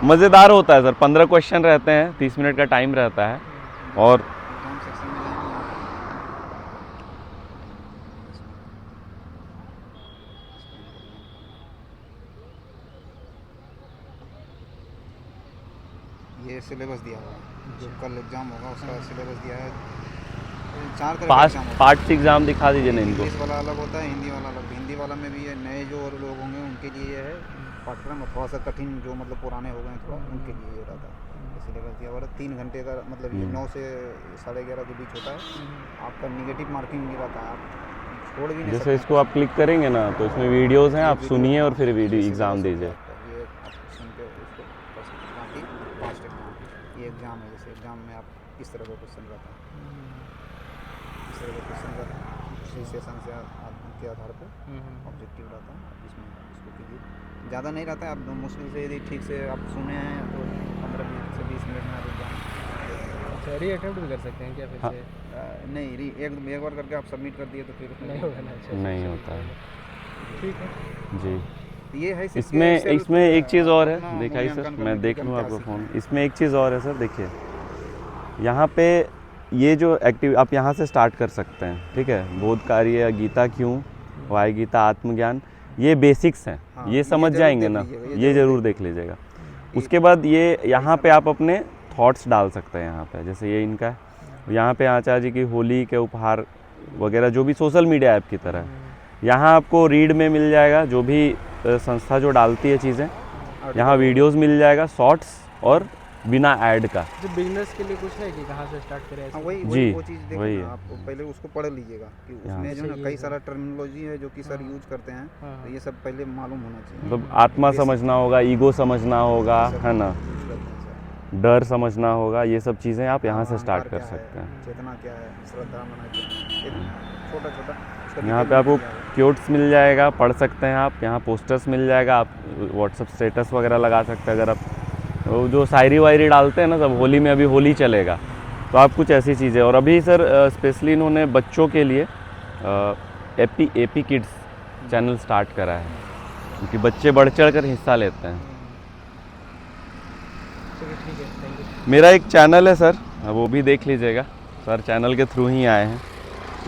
मज़ेदार होता है सर। 15 क्वेश्चन रहते हैं, 30 मिनट का टाइम रहता है। और एग्जाम सेक्शन में जाएंगे ये सिलेबस दिया हुआ है। जो कल एग्जाम होगा उसका सिलेबस दिया है। 4 तरह के एग्जाम पार्ट से एग्ज़ाम दिखा दीजिए ना इनको। इंग्लिश वाला अलग होता है, हिंदी वाला अलग। हिंदी वाला में भी ये नए जो और लोग होंगे उनके लिए ये है पाठ्यक्रम, और थोड़ा सा कठिन जो मतलब पुराने हो गए थोड़ा उनके लिए ये रहता है। सिलेबस दिया हुआ है 3 घंटे का, मतलब ये 9 से 11:30 के बीच होता है। आपका निगेटिव मार्किंग भी रहता है, आप छोड़ भी नहीं जैसे सकते। इसको आप क्लिक करेंगे ना तो इसमें वीडियोज़ हैं, आप सुनिए और फिर वीडियो एग्ज़ाम दीजिए। ये आप सुन के उसको कर सकते हैं। बाकी 5 एग्जाम, ये एग्जाम है। जैसे एग्जाम में आप किस तरह का क्वेश्चन रहता है, इस तरह का क्वेश्चन रहता है। उसी सेशन से के आधार पर ऑब्जेक्टिव रहता है। आप इसमें इसको कीजिए, ज़्यादा नहीं रहता है। आप मुश्किल से यदि ठीक से आप सुने हैं तो 15 से 20 मिनट में आप एग्जाम। अच्छा, री-अटेम्प्ट भी कर सकते हैं क्या फिर हाँ। से? नहीं, एक बार करके आप सबमिट कर दिए तो फिर नहीं होगा ना? अच्छा, नहीं होता है। ठीक है। जी। ये है इसमें एक चीज़ और है, दिखाई सर, मैं देख लूँ आपको फ़ोन। इसमें एक चीज़ और है सर, देखिए यहाँ पे ये जो एक्टिव आप यहाँ से स्टार्ट कर सकते हैं, ठीक है। बोध कार्य, गीता क्यों, वाई गीता, आत्मज्ञान, ये बेसिक्स हैं। हाँ, ये समझ जाएंगे ना, ये ज़रूर देख लीजिएगा। उसके बाद ये यहाँ पे आप अपने थॉट्स डाल सकते हैं यहाँ पे, जैसे ये इनका है। यहाँ पे आचार्य जी की होली के उपहार वगैरह जो भी सोशल मीडिया ऐप की तरह है, यहाँ आपको रीड में मिल जाएगा, जो भी संस्था जो डालती है चीज़ें, यहाँ वीडियोस मिल जाएगा, शॉर्ट्स और बिना ऐड का। जो बिजनेस के लिए कुछ है कि कहाँ से स्टार्ट करें? हाँ, वही जी, वो चीज़ वही देखिए, है। आप पहले उसको पढ़ लीजिएगा कि उसमें जो ना कई सारा टर्मिनोलॉजी है जो कि सर यूज करते हैं, तो ये सब पहले मालूम होना चाहिए। मतलब आत्मा समझना होगा, ईगो समझना होगा, है ना, डर समझना होगा, ये सब चीज़ें आप यहाँ से स्टार्ट कर सकते हैं। चेतना क्या है, श्रद्धा मना क्या है, छोटा छोटा यहाँ पे आपको क्योट्स मिल जाएगा, पढ़ सकते हैं आप। यहाँ पोस्टर्स मिल जाएगा, आप व्हाट्सअप स्टेटस वगैरह लगा सकते हैं। अगर आप वो जो शायरी वायरी डालते हैं ना सब, होली में अभी होली चलेगा, तो आप कुछ ऐसी चीज़ें। और अभी सर स्पेशली इन्होंने बच्चों के लिए एपी किड्स चैनल स्टार्ट करा है, क्योंकि बच्चे बढ़ चढ़ कर हिस्सा लेते हैं। मेरा एक चैनल है सर, वो भी देख लीजिएगा सर, चैनल के थ्रू ही आए हैं।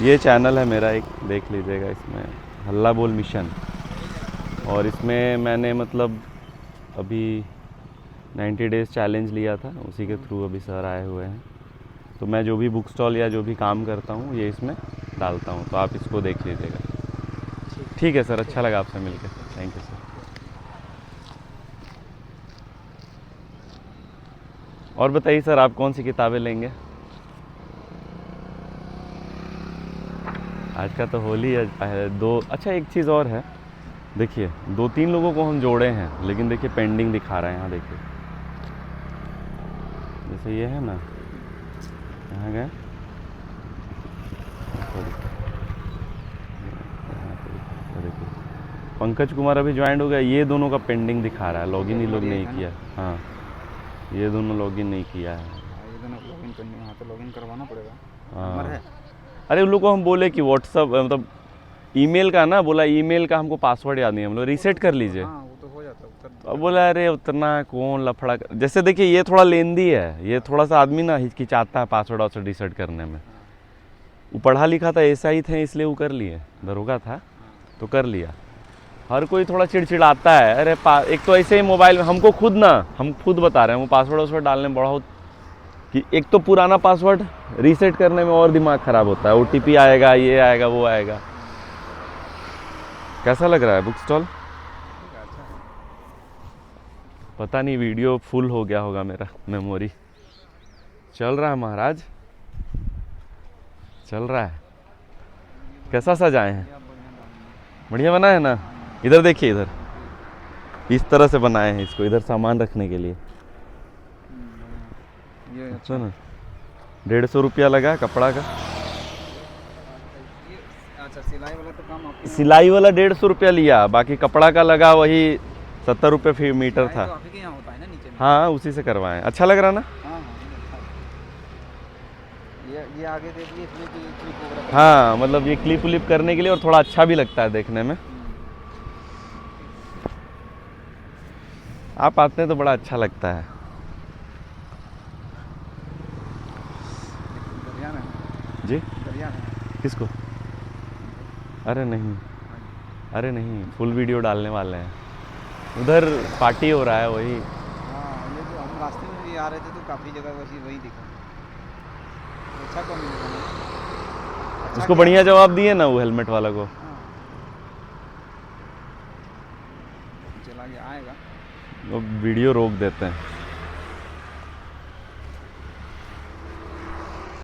ये चैनल है मेरा एक, देख लीजिएगा, इसमें हल्ला बोल मिशन, और इसमें मैंने मतलब अभी 90 डेज़ चैलेंज लिया था, उसी के थ्रू अभी सर आए हुए हैं। तो मैं जो भी बुक स्टॉल या जो भी काम करता हूँ ये इसमें डालता हूँ, तो आप इसको देख लीजिएगा। ठीक है सर, अच्छा लगा आपसे मिलकर, थैंक यू सर। और बताइए सर, आप कौन सी किताबें लेंगे? आज का तो होली है, दो। अच्छा एक चीज़ और है, देखिए 2-3 लोगों को हम जोड़े हैं, लेकिन देखिए पेंडिंग दिखा रहा है यहाँ, देखिए जैसे ये है ना, यहाँ गए, देखिए पंकज कुमार अभी ज्वाइन हो गया, ये दोनों का पेंडिंग दिखा रहा है, लॉगिन ही लोग नहीं किया। हाँ, ये दोनों लॉगिन नहीं किया है। ये दोनों लॉगिन करने, यहाँ तो लॉगिन करवाना पड़ेगा। हाँ। नंबर है? अरे उन लोग को हम बोले कि व्हाट्सअप मतलब ईमेल का ना, बोला ईमेल का हमको पासवर्ड याद नहीं है, हम लोग रीसेट कर लीजिए। हाँ, वो तो हो जाता है। अब बोला अरे उतना कौन लफड़ा जैसे देखिए ये थोड़ा लेंदी है, ये थोड़ा सा आदमी ना हिचकिचाता है पासवर्ड वासवर्ड रीसेट करने में। वो पढ़ा लिखा था, एसआई थे, इसलिए वो कर लिए, दरोगा था तो कर लिया। हर कोई थोड़ा चिड़चिड़ाता है। अरे एक तो ऐसे ही मोबाइल में हमको खुद ना, हम खुद बता रहे हैं, वो पासवर्ड वासवर्ड डालने में बहुत कि एक तो पुराना पासवर्ड रीसेट करने में और दिमाग ख़राब होता है, ओटीपी आएगा, ये आएगा, वो आएगा। कैसा लग रहा है बुक स्टॉल? पता नहीं वीडियो फुल हो गया होगा मेरा, मेमोरी चल रहा है महाराज, चल रहा है। कैसा सजाए हैं? बढ़िया बना है ना? इधर देखिए, इधर इस तरह से बनाए हैं इसको, इधर सामान रखने के लिए। अच्छा ना, 150 रुपया लगा कपड़ा का। अच्छा, सिलाई वाला तो काम आपको, सिलाई वाला 150 रुपया लिया, बाकी कपड़ा का लगा वही 70 रुपये फी मीटर था। तो आप ही के यहाँ होता है ना नीचे में? हाँ, उसी से करवाएं। अच्छा लग रहा ना? हाँ, ये आगे देखिए, इसमें क्लिप वगैरह। हाँ, मतलब ये क्लिप उलिप करने के लिए, और थोड़ा अच्छा भी लगता है देखने में। आप आते हैं तो बड़ा अच्छा लगता है। जी? किसको? अरे नहीं, अरे नहीं, फुल वीडियो डालने वाले हैं। उधर पार्टी हो रहा है वही। हाँ, ये जो हम रास्ते में भी आ रहे थे तो काफ़ी जगह वही दिखा। अच्छा कॉम्बिनेशन, उसको बढ़िया जवाब दिए ना वो हेलमेट वाला को। चला गया, आएगा। वो वीडियो रोक देते हैं।